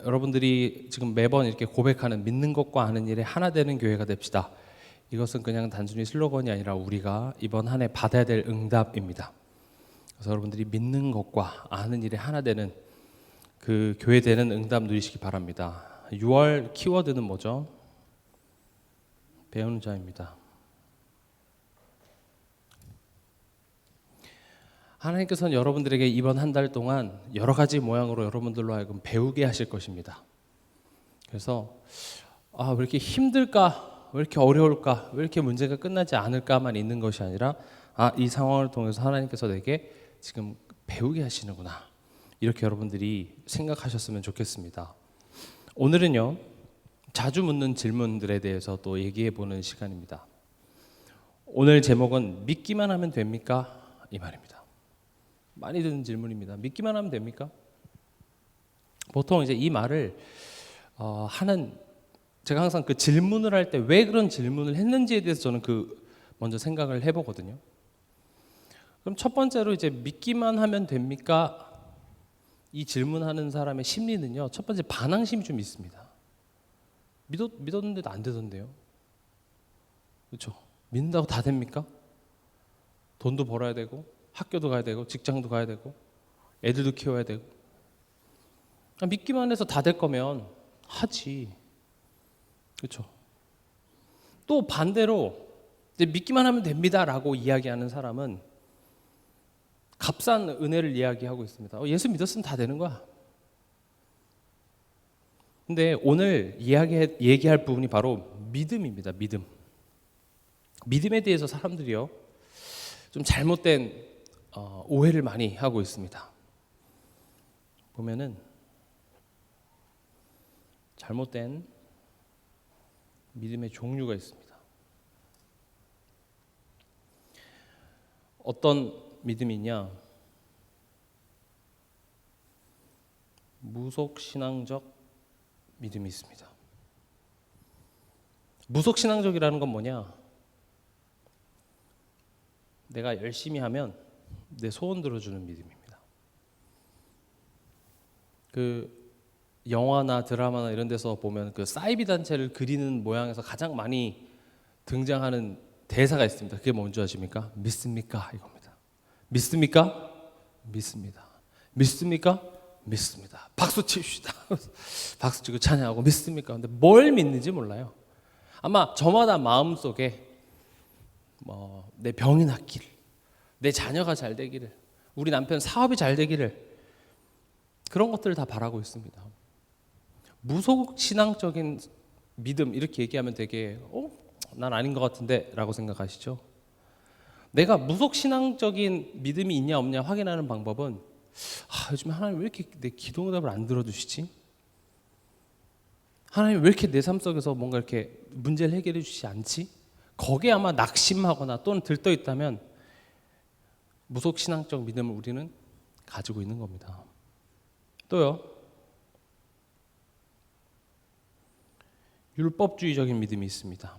여러분들이 지금 매번 이렇게 고백하는 믿는 것과 하는 일에 하나 되는 교회가 됩시다. 이것은 그냥 단순히 슬로건이 아니라 우리가 이번 한 해 받아야 될 응답입니다. 그래서 여러분들이 믿는 것과 아는 일에 하나 되는 그 교회 되는 응답 누리시기 바랍니다. 6월 키워드는 뭐죠? 배우는 자입니다. 하나님께서는 여러분들에게 이번 한 달 동안 여러 가지 모양으로 여러분들로 하여금 배우게 하실 것입니다. 그래서 왜 이렇게 힘들까? 왜 이렇게 어려울까? 왜 이렇게 문제가 끝나지 않을까만 있는 것이 아니라 이 상황을 통해서 하나님께서 내게 지금 배우게 하시는구나. 이렇게 여러분들이 생각하셨으면 좋겠습니다. 오늘은요, 자주 묻는 질문들에 대해서 또 얘기해 보는 시간입니다. 오늘 제목은 믿기만 하면 됩니까? 이 말입니다. 많이 듣는 질문입니다. 믿기만 하면 됩니까? 보통 이제 이 말을 제가 항상 그 질문을 할 때 왜 그런 질문을 했는지에 대해서 저는 먼저 생각을 해보거든요. 그럼 첫 번째로 이제 믿기만 하면 됩니까? 이 질문하는 사람의 심리는요, 첫 번째 반항심이 좀 있습니다. 믿었는데도 안 되던데요. 그렇죠? 믿는다고 다 됩니까? 돈도 벌어야 되고, 학교도 가야 되고, 직장도 가야 되고, 애들도 키워야 되고. 믿기만 해서 다 될 거면 하지. 그렇죠? 또 반대로 이제 믿기만 하면 됩니다라고 이야기하는 사람은 값싼 은혜를 이야기하고 있습니다. 예수 믿었으면 다 되는 거야. 근데 오늘 얘기할 부분이 바로 믿음입니다. 믿음. 믿음에 대해서 사람들이요, 좀 잘못된 오해를 많이 하고 있습니다. 보면은 잘못된 믿음의 종류가 있습니다. 어떤 믿음이냐? 무속신앙적 믿음이 있습니다. 무속신앙적이라는 건 뭐냐? 내가 열심히 하면 내 소원 들어주는 믿음입니다. 그 영화나 드라마나 이런 데서 보면 그 사이비 단체를 그리는 모양에서 가장 많이 등장하는 대사가 있습니다. 그게 뭔지 아십니까? 믿습니까? 이겁니다. 믿습니까? 믿습니다. 믿습니까? 믿습니다. 박수 칩시다. 박수 치고 찬양하고 믿습니까? 근데 뭘 믿는지 몰라요. 아마 저마다 마음속에 내 병이 낫기를, 내 자녀가 잘 되기를, 우리 남편 사업이 잘 되기를, 그런 것들을 다 바라고 있습니다. 무속신앙적인 믿음 이렇게 얘기하면 되게 난 아닌 것 같은데 라고 생각하시죠? 내가 무속신앙적인 믿음이 있냐 없냐 확인하는 방법은 요즘에 하나님 왜 이렇게 내 기도응답을 안 들어주시지? 하나님 왜 이렇게 내 삶 속에서 뭔가 이렇게 문제를 해결해 주시지 않지? 거기에 아마 낙심하거나 또는 들떠 있다면 무속신앙적 믿음을 우리는 가지고 있는 겁니다. 또요, 율법주의적인 믿음이 있습니다.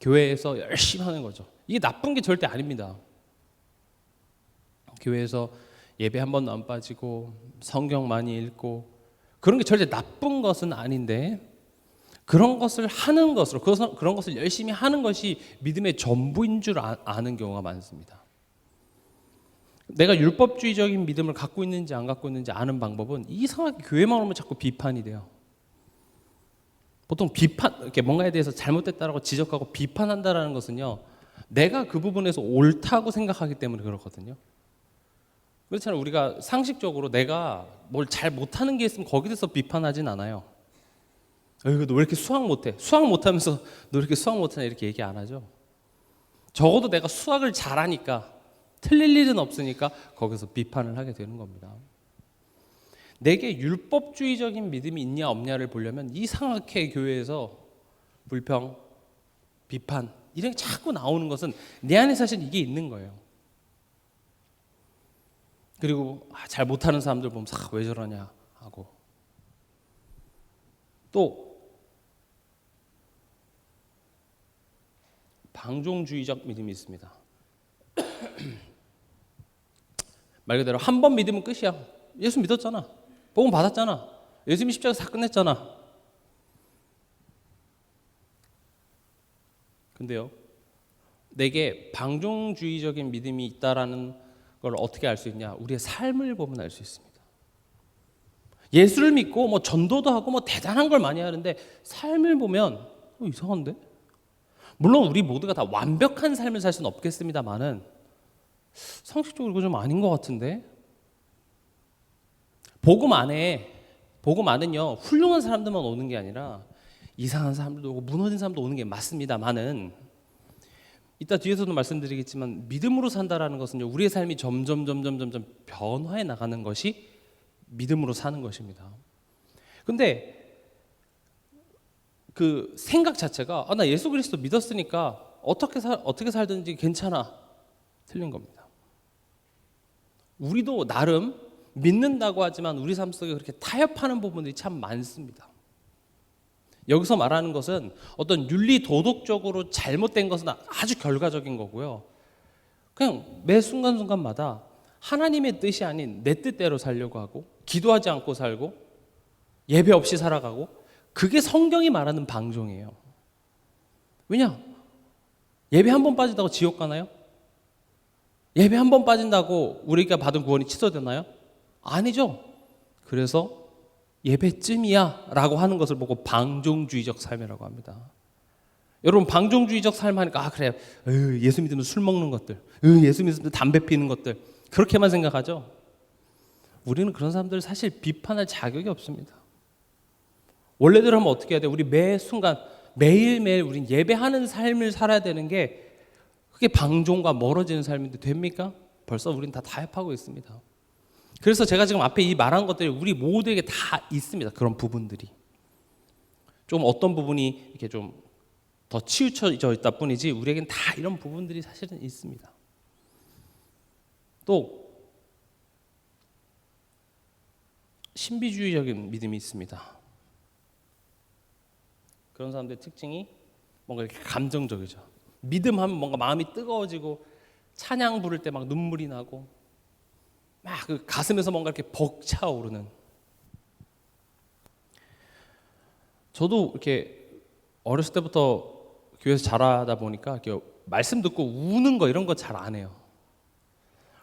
교회에서 열심히 하는 거죠. 이게 나쁜 게 절대 아닙니다. 교회에서 예배 한 번도 안 빠지고 성경 많이 읽고 그런 게 절대 나쁜 것은 아닌데, 그런 것을 하는 것으로, 그런 것을 열심히 하는 것이 믿음의 전부인 줄 아는 경우가 많습니다. 내가 율법주의적인 믿음을 갖고 있는지 안 갖고 있는지 아는 방법은 이상하게 교회만 오면 자꾸 비판이 돼요. 보통 이렇게 뭔가에 대해서 잘못됐다라고 지적하고 비판한다라는 것은요, 내가 그 부분에서 옳다고 생각하기 때문에 그렇거든요. 그렇잖아요. 우리가 상식적으로 내가 뭘 잘 못하는 게 있으면 거기에 대해서 비판하진 않아요. 너 왜 이렇게 수학 못해? 수학 못하면서 너 이렇게 수학 못하냐 이렇게 얘기 안 하죠. 적어도 내가 수학을 잘하니까, 틀릴 일은 없으니까 거기서 비판을 하게 되는 겁니다. 내게 율법주의적인 믿음이 있냐 없냐를 보려면 이상하게 교회에서 불평, 비판 이런 게 자꾸 나오는 것은 내 안에 사실 이게 있는 거예요. 그리고 잘 못하는 사람들 보면 왜 저러냐 하고, 또 방종주의적 믿음이 있습니다. 말 그대로 한 번 믿으면 끝이야. 예수 믿었잖아. 복음 받았잖아. 예수님이 십자가에서 다 끝냈잖아. 근데요, 내게 방종주의적인 믿음이 있다라는 걸 어떻게 알 수 있냐? 우리의 삶을 보면 알 수 있습니다. 예수를 믿고 뭐 전도도 하고 뭐 대단한 걸 많이 하는데 삶을 보면 이상한데? 물론 우리 모두가 다 완벽한 삶을 살 수는 없겠습니다만은 상식적으로 이거 좀 아닌 것 같은데? 복음 안은요 훌륭한 사람들만 오는 게 아니라 이상한 사람들도 오고 무너진 사람도 오는 게 맞습니다만은 이따 뒤에서도 말씀드리겠지만 믿음으로 산다라는 것은요 우리의 삶이 점점 변화해 나가는 것이 믿음으로 사는 것입니다. 근데 그 생각 자체가 나 예수 그리스도 믿었으니까 어떻게 살든지 괜찮아. 틀린 겁니다. 우리도 나름 믿는다고 하지만 우리 삶 속에 그렇게 타협하는 부분들이 참 많습니다. 여기서 말하는 것은 어떤 윤리 도덕적으로 잘못된 것은 아주 결과적인 거고요. 그냥 매 순간순간마다 하나님의 뜻이 아닌 내 뜻대로 살려고 하고 기도하지 않고 살고 예배 없이 살아가고 그게 성경이 말하는 방종이에요. 왜냐? 예배 한 번 빠진다고 지옥 가나요? 예배 한 번 빠진다고 우리가 받은 구원이 취소되나요? 아니죠. 그래서 예배쯤이야 라고 하는 것을 보고 방종주의적 삶이라고 합니다. 여러분 방종주의적 삶 하니까 그래 예수 믿으면 술 먹는 것들 예수 믿으면 담배 피는 것들 그렇게만 생각하죠. 우리는 그런 사람들을 사실 비판할 자격이 없습니다. 원래대로 하면 어떻게 해야 돼? 우리 매 순간 매일매일 우린 예배하는 삶을 살아야 되는 게 그게 방종과 멀어지는 삶인데 됩니까? 벌써 우린 다 타협하고 있습니다. 그래서 제가 지금 앞에 이 말한 것들이 우리 모두에게 다 있습니다. 그런 부분들이. 좀 어떤 부분이 이렇게 좀 더 치우쳐져 있다 뿐이지 우리에겐 다 이런 부분들이 사실은 있습니다. 또 신비주의적인 믿음이 있습니다. 그런 사람들의 특징이 뭔가 이렇게 감정적이죠. 믿음하면 뭔가 마음이 뜨거워지고 찬양 부를 때 막 눈물이 나고 막 그 가슴에서 뭔가 이렇게 벅차오르는. 저도 이렇게 어렸을 때부터 교회에서 자라다 보니까 이렇게 말씀 듣고 우는 거 이런 거 잘 안 해요.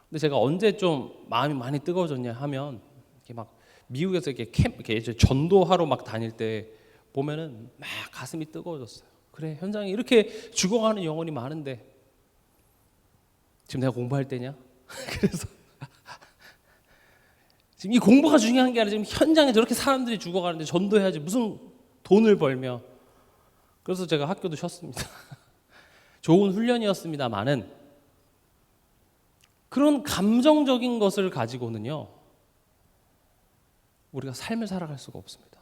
근데 제가 언제 좀 마음이 많이 뜨거워졌냐 하면 이렇게 막 미국에서 이렇게 전도하러 막 다닐 때 보면은 막 가슴이 뜨거워졌어요. 그래 현장에 이렇게 죽어가는 영혼이 많은데 지금 내가 공부할 때냐? 그래서 지금 이 공부가 중요한 게 아니라 지금 현장에 저렇게 사람들이 죽어가는데 전도해야지 무슨 돈을 벌며. 그래서 제가 학교도 쉬었습니다. 좋은 훈련이었습니다만은 그런 감정적인 것을 가지고는요 우리가 삶을 살아갈 수가 없습니다.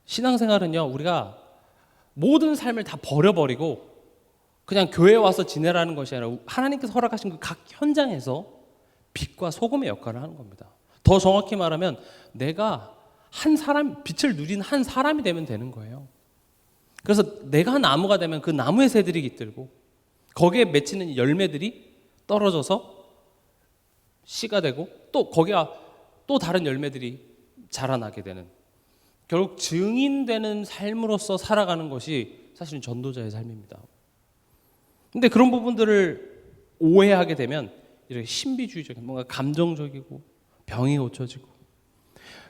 신앙생활은요 우리가 모든 삶을 다 버려버리고 그냥 교회에 와서 지내라는 것이 아니라 하나님께서 허락하신 그 각 현장에서 빛과 소금의 역할을 하는 겁니다. 더 정확히 말하면 내가 한 사람, 빛을 누리는 한 사람이 되면 되는 거예요. 그래서 내가 나무가 되면 그 나무의 새들이 깃들고 거기에 맺히는 열매들이 떨어져서 씨가 되고 또 거기가 또 다른 열매들이 자라나게 되는, 결국 증인되는 삶으로서 살아가는 것이 사실은 전도자의 삶입니다. 근데 그런 부분들을 오해하게 되면 이렇게 신비주의적인 뭔가 감정적이고 병이 고쳐지고,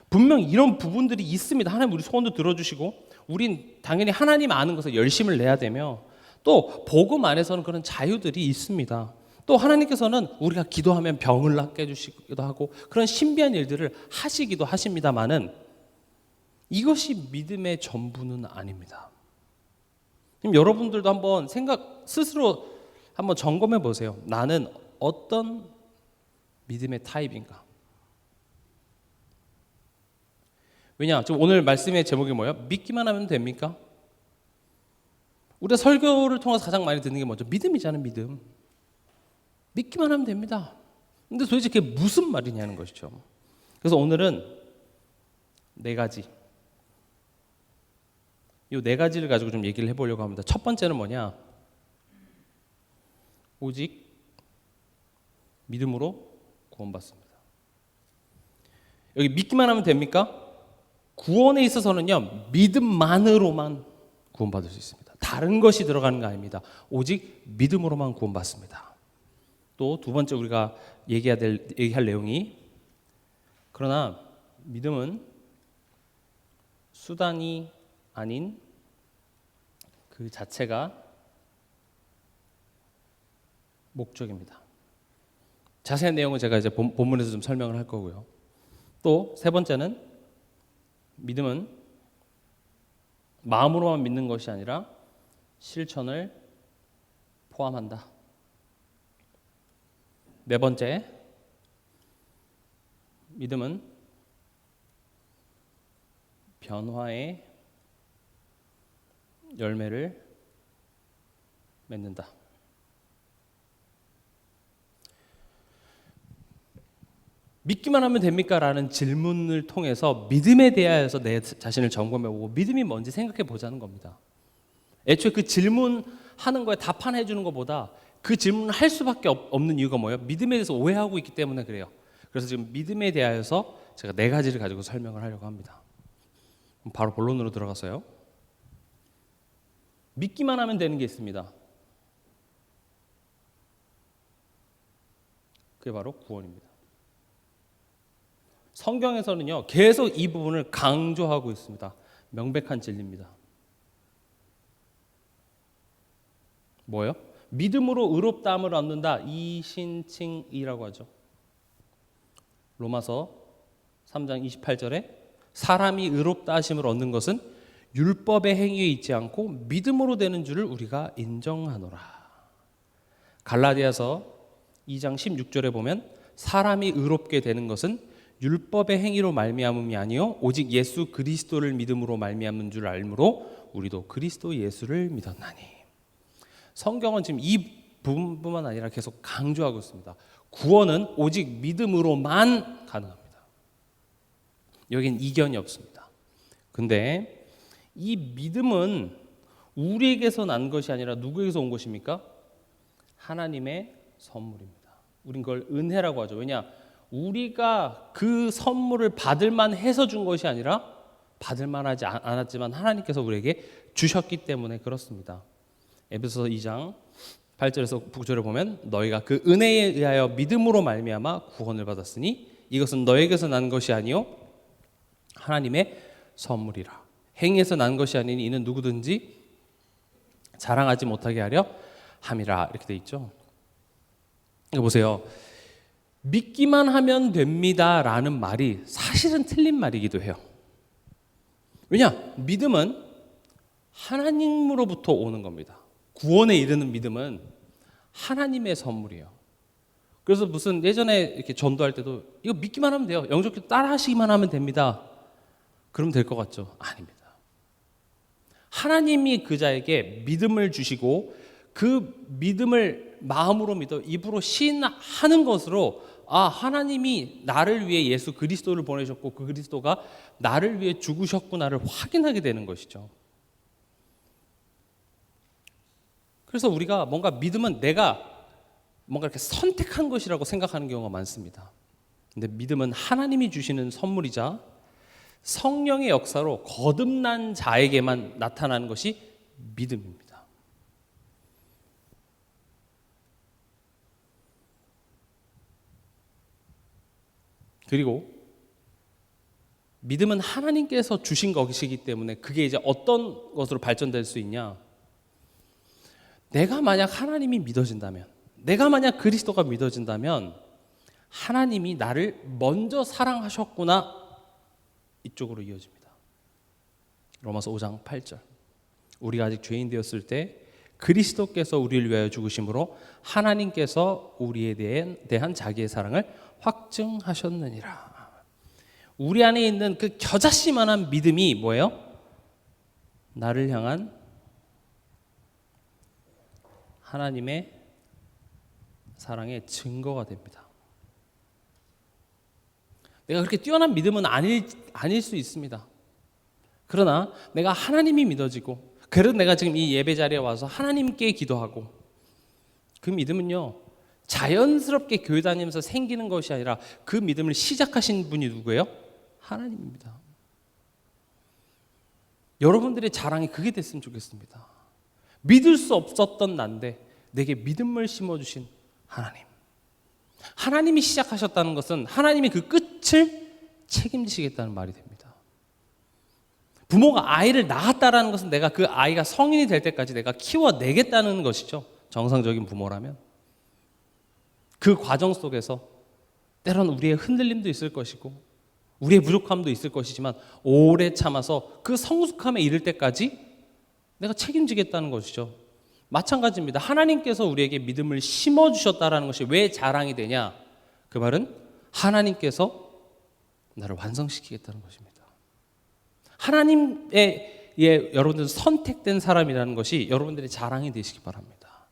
분명 이런 부분들이 있습니다. 하나님 우리 소원도 들어주시고 우린 당연히 하나님 아는 것에 열심을 내야 되며 또 복음 안에서는 그런 자유들이 있습니다. 또 하나님께서는 우리가 기도하면 병을 낫게 해주시기도 하고 그런 신비한 일들을 하시기도 하십니다만은 이것이 믿음의 전부는 아닙니다. 그럼 여러분들도 한번 스스로 한번 점검해 보세요. 나는 어떤 믿음의 타입인가? 왜냐? 지금 오늘 말씀의 제목이 뭐예요? 믿기만 하면 됩니까? 우리가 설교를 통해서 가장 많이 듣는 게 뭐죠? 믿음이잖아요, 믿음. 믿기만 하면 됩니다. 근데 도대체 그게 무슨 말이냐는 것이죠. 그래서 오늘은 네 가지, 이 네 가지를 가지고 좀 얘기를 해보려고 합니다. 첫 번째는 뭐냐? 오직 믿음으로 구원받습니다. 여기 믿기만 하면 됩니까? 구원에 있어서는요, 믿음만으로만 구원받을 수 있습니다. 다른 것이 들어가는 거 아닙니다. 오직 믿음으로만 구원받습니다. 또 두 번째 우리가 얘기할 내용이, 그러나 믿음은 수단이 아닌 그 자체가 목적입니다. 자세한 내용은 제가 이제 본문에서 좀 설명을 할 거고요. 또 세 번째는 믿음은 마음으로만 믿는 것이 아니라 실천을 포함한다. 네 번째, 믿음은 변화의 열매를 맺는다. 믿기만 하면 됩니까? 라는 질문을 통해서 믿음에 대하여서 내 자신을 점검해보고 믿음이 뭔지 생각해 보자는 겁니다. 애초에 그 질문하는 거에 답안해 주는 것보다 그 질문을 할 수밖에 없는 이유가 뭐예요? 믿음에 대해서 오해하고 있기 때문에 그래요. 그래서 지금 믿음에 대하여서 제가 네 가지를 가지고 설명을 하려고 합니다. 바로 본론으로 들어가서요. 믿기만 하면 되는 게 있습니다. 그게 바로 구원입니다. 성경에서는요, 계속 이 부분을 강조하고 있습니다. 명백한 진리입니다. 뭐예요? 믿음으로 의롭다함을 얻는다. 이신칭이라고 하죠. 로마서 3장 28절에 사람이 의롭다 하심을 얻는 것은 율법의 행위에 있지 않고 믿음으로 되는 줄을 우리가 인정하노라. 갈라디아서 2장 16절에 보면 사람이 의롭게 되는 것은 율법의 행위로 말미암음이 아니요 오직 예수 그리스도를 믿음으로 말미암는 줄 알므로 우리도 그리스도 예수를 믿었나니. 성경은 지금 이 부분뿐만 아니라 계속 강조하고 있습니다. 구원은 오직 믿음으로만 가능합니다. 여긴 이견이 없습니다. 근데 이 믿음은 우리에게서 난 것이 아니라 누구에게서 온 것입니까? 하나님의 선물입니다. 우린 그걸 은혜라고 하죠. 왜냐? 우리가 그 선물을 받을만 해서 준 것이 아니라 받을만 하지 않았지만 하나님께서 우리에게 주셨기 때문에 그렇습니다. 에베소서 2장 8절에서 9절을 보면 너희가 그 은혜에 의하여 믿음으로 말미암아 구원을 받았으니 이것은 너에게서 난 것이 아니요 하나님의 선물이라. 행위에서 난 것이 아니니 이는 누구든지 자랑하지 못하게 하려 함이라. 이렇게 돼 있죠. 이거 보세요. 믿기만 하면 됩니다라는 말이 사실은 틀린 말이기도 해요. 왜냐? 믿음은 하나님으로부터 오는 겁니다. 구원에 이르는 믿음은 하나님의 선물이에요. 그래서 무슨 예전에 이렇게 전도할 때도 이거 믿기만 하면 돼요. 영접기도 따라 하시기만 하면 됩니다. 그러면 될 것 같죠? 아닙니다. 하나님이 그 자에게 믿음을 주시고 그 믿음을 마음으로 믿어 입으로 시인하는 것으로 하나님이 나를 위해 예수 그리스도를 보내셨고 그 그리스도가 나를 위해 죽으셨구나를 확인하게 되는 것이죠. 그래서 우리가 뭔가 믿음은 내가 뭔가 이렇게 선택한 것이라고 생각하는 경우가 많습니다. 근데 믿음은 하나님이 주시는 선물이자 성령의 역사로 거듭난 자에게만 나타나는 것이 믿음입니다. 그리고 믿음은 하나님께서 주신 것이기 때문에 그게 이제 어떤 것으로 발전될 수 있냐? 내가 만약 하나님이 믿어진다면, 내가 만약 그리스도가 믿어진다면 하나님이 나를 먼저 사랑하셨구나, 이쪽으로 이어집니다. 로마서 5장 8절. 우리가 아직 죄인 되었을 때 그리스도께서 우리를 위하여 죽으심으로 하나님께서 우리에 대한 자기의 사랑을 확증하셨느니라. 우리 안에 있는 그 겨자씨만한 믿음이 뭐예요? 나를 향한 하나님의 사랑의 증거가 됩니다. 내가 그렇게 뛰어난 믿음은 아닐 수 있습니다. 그러나 내가 하나님이 믿어지고, 그래도 내가 지금 이 예배 자리에 와서 하나님께 기도하고, 그 믿음은요 자연스럽게 교회 다니면서 생기는 것이 아니라 그 믿음을 시작하신 분이 누구예요? 하나님입니다. 여러분들의 자랑이 그게 됐으면 좋겠습니다. 믿을 수 없었던 난데 내게 믿음을 심어주신 하나님. 하나님이 시작하셨다는 것은 하나님이 그 끝을 책임지시겠다는 말이 됩니다. 부모가 아이를 낳았다라는 것은 내가 그 아이가 성인이 될 때까지 내가 키워내겠다는 것이죠. 정상적인 부모라면. 그 과정 속에서 때로는 우리의 흔들림도 있을 것이고 우리의 부족함도 있을 것이지만 오래 참아서 그 성숙함에 이를 때까지 내가 책임지겠다는 것이죠. 마찬가지입니다. 하나님께서 우리에게 믿음을 심어주셨다는 것이 왜 자랑이 되냐? 그 말은 하나님께서 나를 완성시키겠다는 것입니다. 하나님의 여러분들 선택된 사람이라는 것이 여러분들의 자랑이 되시기 바랍니다.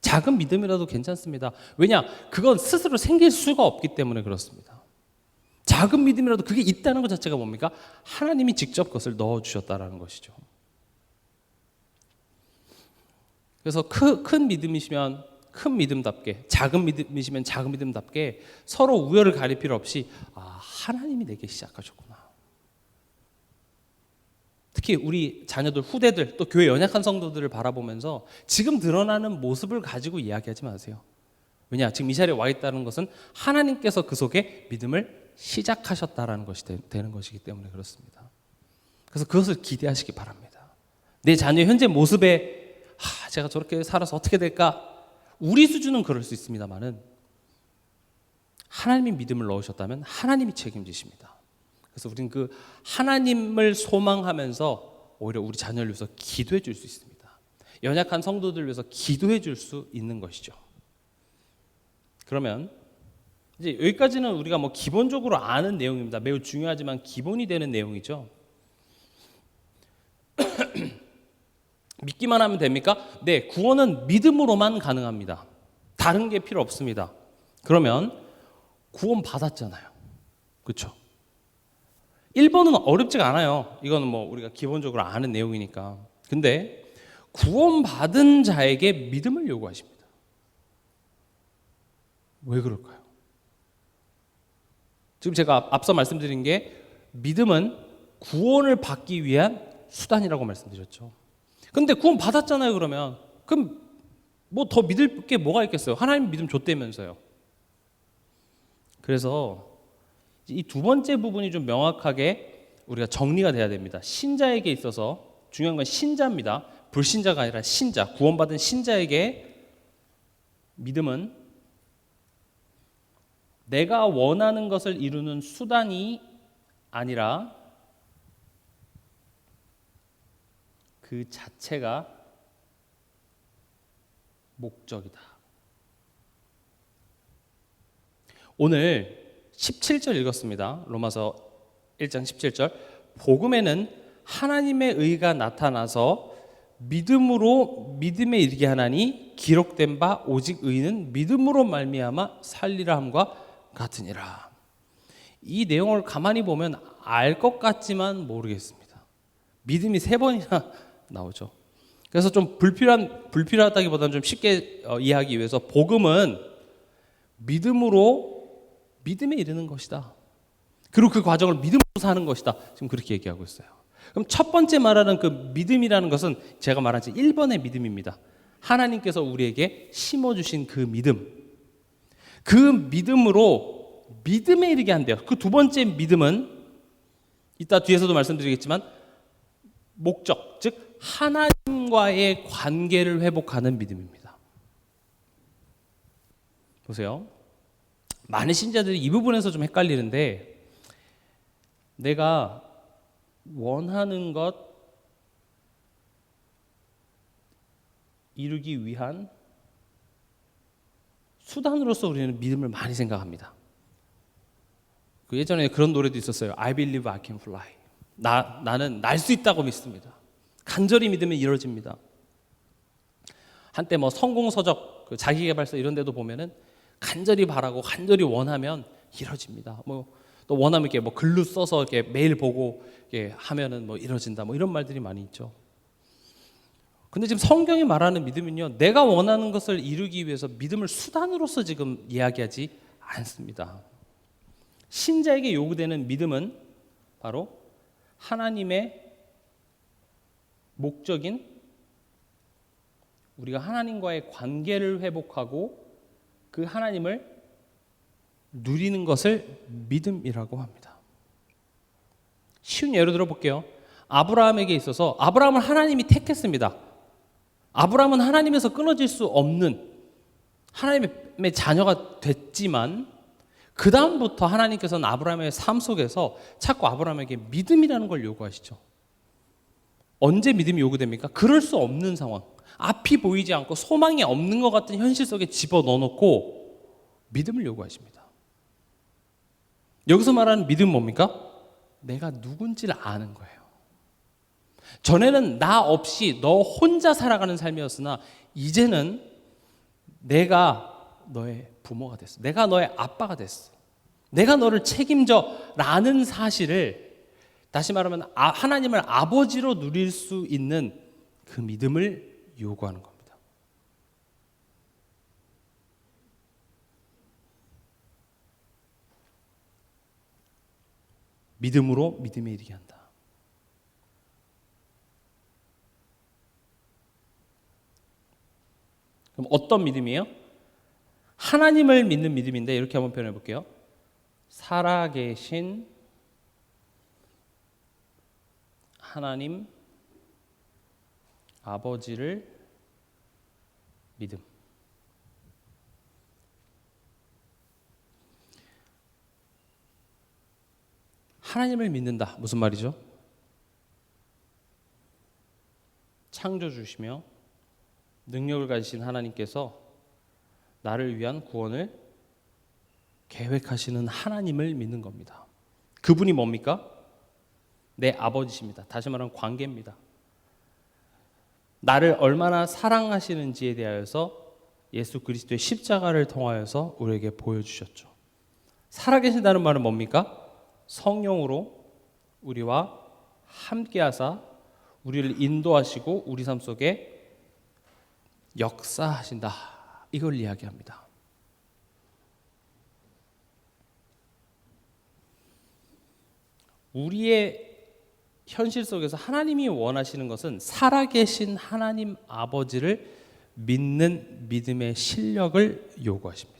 작은 믿음이라도 괜찮습니다. 왜냐? 그건 스스로 생길 수가 없기 때문에 그렇습니다. 작은 믿음이라도 그게 있다는 것 자체가 뭡니까? 하나님이 직접 그것을 넣어주셨다는 것이죠. 그래서 큰 믿음이시면 큰 믿음답게, 작은 믿음이시면 작은 믿음답게 서로 우열을 가릴 필요 없이 하나님이 내게 시작하셨구나. 특히 우리 자녀들, 후대들, 또 교회 연약한 성도들을 바라보면서 지금 드러나는 모습을 가지고 이야기하지 마세요. 왜냐? 지금 이 자리에 와 있다는 것은 하나님께서 그 속에 믿음을 시작하셨다라는 것이 되는 것이기 때문에 그렇습니다. 그래서 그것을 기대하시기 바랍니다. 내 자녀의 현재 모습에 제가 저렇게 살아서 어떻게 될까? 우리 수준은 그럴 수 있습니다만은 하나님이 믿음을 넣으셨다면 하나님이 책임지십니다. 그래서 우리는 그 하나님을 소망하면서 오히려 우리 자녀를 위해서 기도해 줄 수 있습니다. 연약한 성도들을 위해서 기도해 줄 수 있는 것이죠. 그러면 이제 여기까지는 우리가 뭐 기본적으로 아는 내용입니다. 매우 중요하지만 기본이 되는 내용이죠. 믿기만 하면 됩니까? 네, 구원은 믿음으로만 가능합니다. 다른 게 필요 없습니다. 그러면 구원 받았잖아요. 그렇죠? 1번은 어렵지가 않아요. 이거는 뭐 우리가 기본적으로 아는 내용이니까. 근데 구원받은 자에게 믿음을 요구하십니다. 왜 그럴까요? 지금 제가 앞서 말씀드린 게 믿음은 구원을 받기 위한 수단이라고 말씀드렸죠. 근데 구원 받았잖아요. 그럼 뭐 더 믿을 게 뭐가 있겠어요? 하나님 믿음 줬다면서요. 그래서 이 두 번째 부분이 좀 명확하게 우리가 정리가 돼야 됩니다. 신자에게 있어서 중요한 건 신자입니다. 불신자가 아니라 신자, 구원받은 신자에게 믿음은 내가 원하는 것을 이루는 수단이 아니라 그 자체가 목적이다. 오늘 17절 읽었습니다. 로마서 1장 17절. 복음에는 하나님의 의가 나타나서 믿음으로 믿음에 이르게 하나니 기록된 바 오직 의는 믿음으로 말미암아 살리라 함과 같으니라. 이 내용을 가만히 보면 알 것 같지만 모르겠습니다. 믿음이 3번이나 나오죠. 그래서 좀 불필요하다기보다는 좀 쉽게 이해하기 위해서 복음은 믿음에 이르는 것이다. 그리고 그 과정을 믿음으로 사는 것이다. 지금 그렇게 얘기하고 있어요. 그럼 첫 번째 말하는 그 믿음이라는 것은 제가 말한 1번의 믿음입니다. 하나님께서 우리에게 심어주신 그 믿음. 그 믿음으로 믿음에 이르게 한대요. 그 두 번째 믿음은 이따 뒤에서도 말씀드리겠지만 목적, 즉 하나님과의 관계를 회복하는 믿음입니다. 보세요. 많은 신자들이 이 부분에서 좀 헷갈리는데 내가 원하는 것 이루기 위한 수단으로서 우리는 믿음을 많이 생각합니다. 예전에 그런 노래도 있었어요. I believe I can fly. 나는 날 수 있다고 믿습니다. 간절히 믿으면 이루어집니다. 한때 뭐 성공서적, 자기개발서 이런 데도 보면은 간절히 바라고 간절히 원하면 이루어집니다. 또 원하면 이렇게 글로 써서 이렇게 매일 보고 이렇게 하면은 이루어진다. 이런 말들이 많이 있죠. 근데 지금 성경이 말하는 믿음은요, 내가 원하는 것을 이루기 위해서 믿음을 수단으로서 지금 이야기하지 않습니다. 신자에게 요구되는 믿음은 바로 하나님의 목적인 우리가 하나님과의 관계를 회복하고 그 하나님을 누리는 것을 믿음이라고 합니다. 쉬운 예로 들어볼게요. 아브라함에게 있어서 아브라함을 하나님이 택했습니다. 아브라함은 하나님에서 끊어질 수 없는 하나님의 자녀가 됐지만 그 다음부터 하나님께서는 아브라함의 삶 속에서 자꾸 아브라함에게 믿음이라는 걸 요구하시죠. 언제 믿음이 요구됩니까? 그럴 수 없는 상황, 앞이 보이지 않고 소망이 없는 것 같은 현실 속에 집어넣어놓고 믿음을 요구하십니다. 여기서 말하는 믿음은 뭡니까? 내가 누군지를 아는 거예요. 전에는 나 없이 너 혼자 살아가는 삶이었으나 이제는 내가 너의 부모가 됐어. 내가 너의 아빠가 됐어. 내가 너를 책임져 라는 사실을, 다시 말하면 하나님을 아버지로 누릴 수 있는 그 믿음을 요구하는 겁니다. 믿음으로 믿음에 이르게 한다. 그럼 어떤 믿음이에요? 하나님을 믿는 믿음인데 이렇게 한번 표현해 볼게요. 살아계신 하나님 아버지를 믿음. 하나님을 믿는다. 무슨 말이죠? 창조주시며 능력을 가지신 하나님께서 나를 위한 구원을 계획하시는 하나님을 믿는 겁니다. 그분이 뭡니까? 내 아버지십니다. 다시 말하면 관계입니다. 나를 얼마나 사랑하시는지에 대하여서 예수 그리스도의 십자가를 통하여서 우리에게 보여주셨죠. 살아계신다는 말은 뭡니까? 성령으로 우리와 함께하사 우리를 인도하시고 우리 삶 속에 역사하신다. 이걸 이야기합니다. 우리의 현실 속에서 하나님이 원하시는 것은 살아계신 하나님 아버지를 믿는 믿음의 실력을 요구하십니다.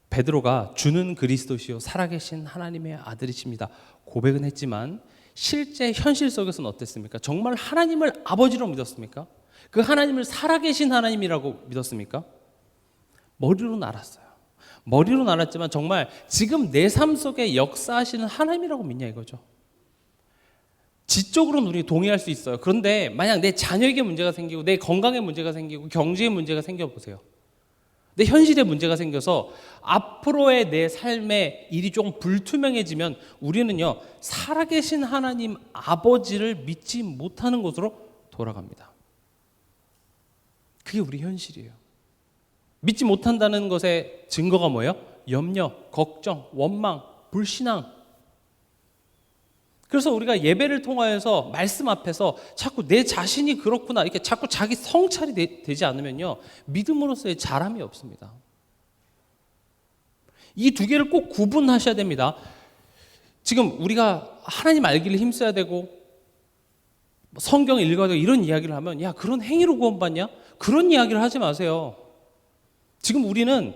베드로가 주는 그리스도시요 살아계신 하나님의 아들이십니다. 고백은 했지만 실제 현실 속에서는 어땠습니까? 정말 하나님을 아버지로 믿었습니까? 그 하나님을 살아계신 하나님이라고 믿었습니까? 머리로는 알았어요. 머리로는 알았지만 정말 지금 내 삶 속에 역사하시는 하나님이라고 믿냐 이거죠. 지적으로는 우리 동의할 수 있어요. 그런데 만약 내 자녀에게 문제가 생기고 내 건강에 문제가 생기고 경제에 문제가 생겨보세요. 내 현실에 문제가 생겨서 앞으로의 내 삶의 일이 조금 불투명해지면 우리는요 살아계신 하나님 아버지를 믿지 못하는 곳으로 돌아갑니다. 그게 우리 현실이에요. 믿지 못한다는 것의 증거가 뭐예요? 염려, 걱정, 원망, 불신앙. 그래서 우리가 예배를 통하여서 말씀 앞에서 자꾸 내 자신이 그렇구나 이렇게 자꾸 자기 성찰이 되지 않으면요 믿음으로서의 자람이 없습니다. 이 두 개를 꼭 구분하셔야 됩니다. 지금 우리가 하나님 알기를 힘써야 되고 성경 읽어야 되고 이런 이야기를 하면 야 그런 행위로 구원받냐? 그런 이야기를 하지 마세요. 지금 우리는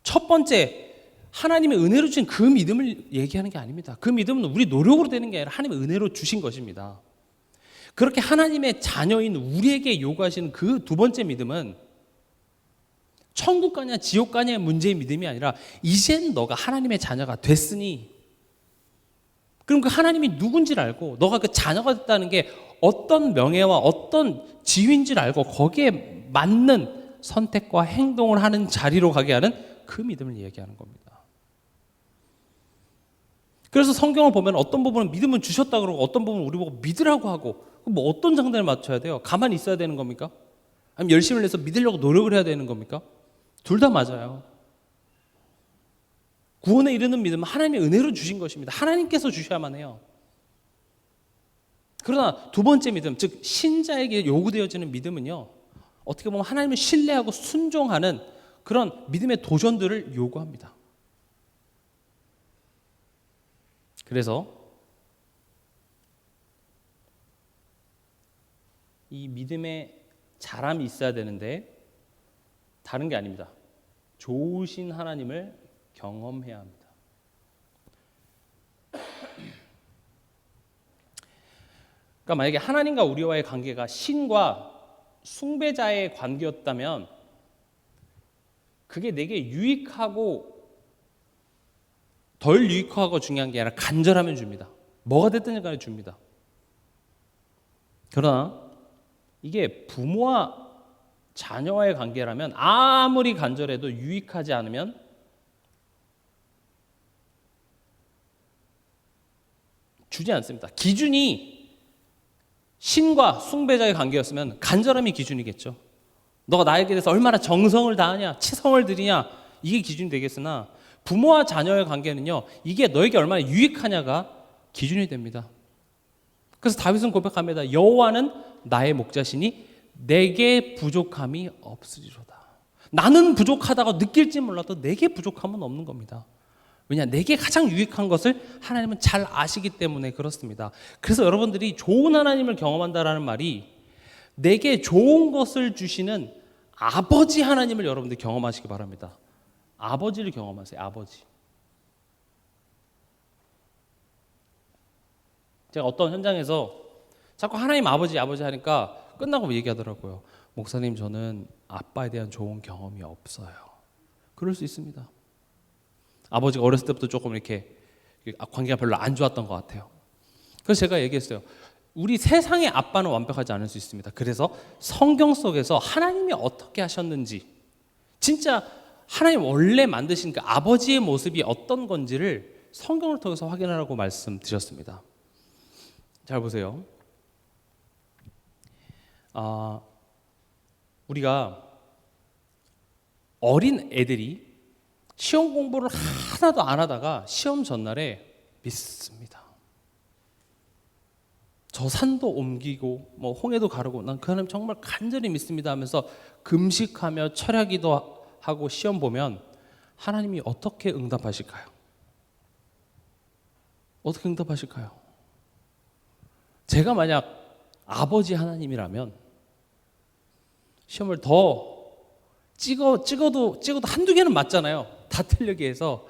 첫 번째 하나님의 은혜로 주신 그 믿음을 얘기하는 게 아닙니다. 그 믿음은 우리 노력으로 되는 게 아니라 하나님의 은혜로 주신 것입니다. 그렇게 하나님의 자녀인 우리에게 요구하시는 그 두 번째 믿음은 천국 가냐 지옥 가냐의 문제의 믿음이 아니라 이젠 너가 하나님의 자녀가 됐으니 그럼 그 하나님이 누군지를 알고 너가 그 자녀가 됐다는 게 어떤 명예와 어떤 지위인지를 알고 거기에 맞는 선택과 행동을 하는 자리로 가게 하는 그 믿음을 얘기하는 겁니다. 그래서 성경을 보면 어떤 부분은 믿음은 주셨다 그러고 어떤 부분은 우리 보고 믿으라고 하고 뭐 어떤 장단을 맞춰야 돼요? 가만히 있어야 되는 겁니까? 아니면 열심을 내서 믿으려고 노력을 해야 되는 겁니까? 둘 다 맞아요. 구원에 이르는 믿음은 하나님의 은혜로 주신 것입니다. 하나님께서 주셔야만 해요. 그러나 두 번째 믿음, 즉 신자에게 요구되어지는 믿음은요, 어떻게 보면 하나님을 신뢰하고 순종하는 그런 믿음의 도전들을 요구합니다. 그래서 이 믿음의 자람이 있어야 되는데 다른 게 아닙니다. 좋으신 하나님을 경험해야 합니다. 그러니까 만약에 하나님과 우리와의 관계가 신과 숭배자의 관계였다면 그게 내게 유익하고 덜 유익하고 중요한 게 아니라 간절하면 줍니다. 뭐가 됐든 간에 줍니다. 그러나 이게 부모와 자녀와의 관계라면 아무리 간절해도 유익하지 않으면 주지 않습니다. 기준이 신과 숭배자의 관계였으면 간절함이 기준이겠죠. 너가 나에게 대해서 얼마나 정성을 다하냐, 치성을 들이냐, 이게 기준이 되겠으나 부모와 자녀의 관계는요, 이게 너에게 얼마나 유익하냐가 기준이 됩니다. 그래서 다윗은 고백합니다. 여호와는 나의 목자시니 내게 부족함이 없으리로다. 나는 부족하다고 느낄지 몰라도 내게 부족함은 없는 겁니다. 왜냐? 내게 가장 유익한 것을 하나님은 잘 아시기 때문에 그렇습니다. 그래서 여러분들이 좋은 하나님을 경험한다라는 말이 내게 좋은 것을 주시는 아버지 하나님을 여러분들 경험하시기 바랍니다. 아버지를 경험하세요. 아버지. 제가 어떤 현장에서 자꾸 하나님 아버지 하니까 끝나고 얘기하더라고요. 목사님, 저는 아빠에 대한 좋은 경험이 없어요. 그럴 수 있습니다. 아버지가 어렸을 때부터 조금 이렇게 관계가 별로 안 좋았던 것 같아요. 그래서 제가 얘기했어요. 우리 세상의 아빠는 완벽하지 않을 수 있습니다. 그래서 성경 속에서 하나님이 어떻게 하셨는지, 진짜 하나님 원래 만드신 그 아버지의 모습이 어떤 건지를 성경을 통해서 확인하라고 말씀드렸습니다. 잘 보세요. 우리가 어린 애들이 시험 공부를 하나도 안 하다가 시험 전날에 믿습니다. 저 산도 옮기고 뭐 홍해도 가르고 난 그 하나님 정말 간절히 믿습니다 하면서 금식하며 철야기도 하고 시험 보면 하나님이 어떻게 응답하실까요? 어떻게 응답하실까요? 제가 만약 아버지 하나님이라면 시험을 더 찍어도 한두 개는 맞잖아요. 다 틀리게 해서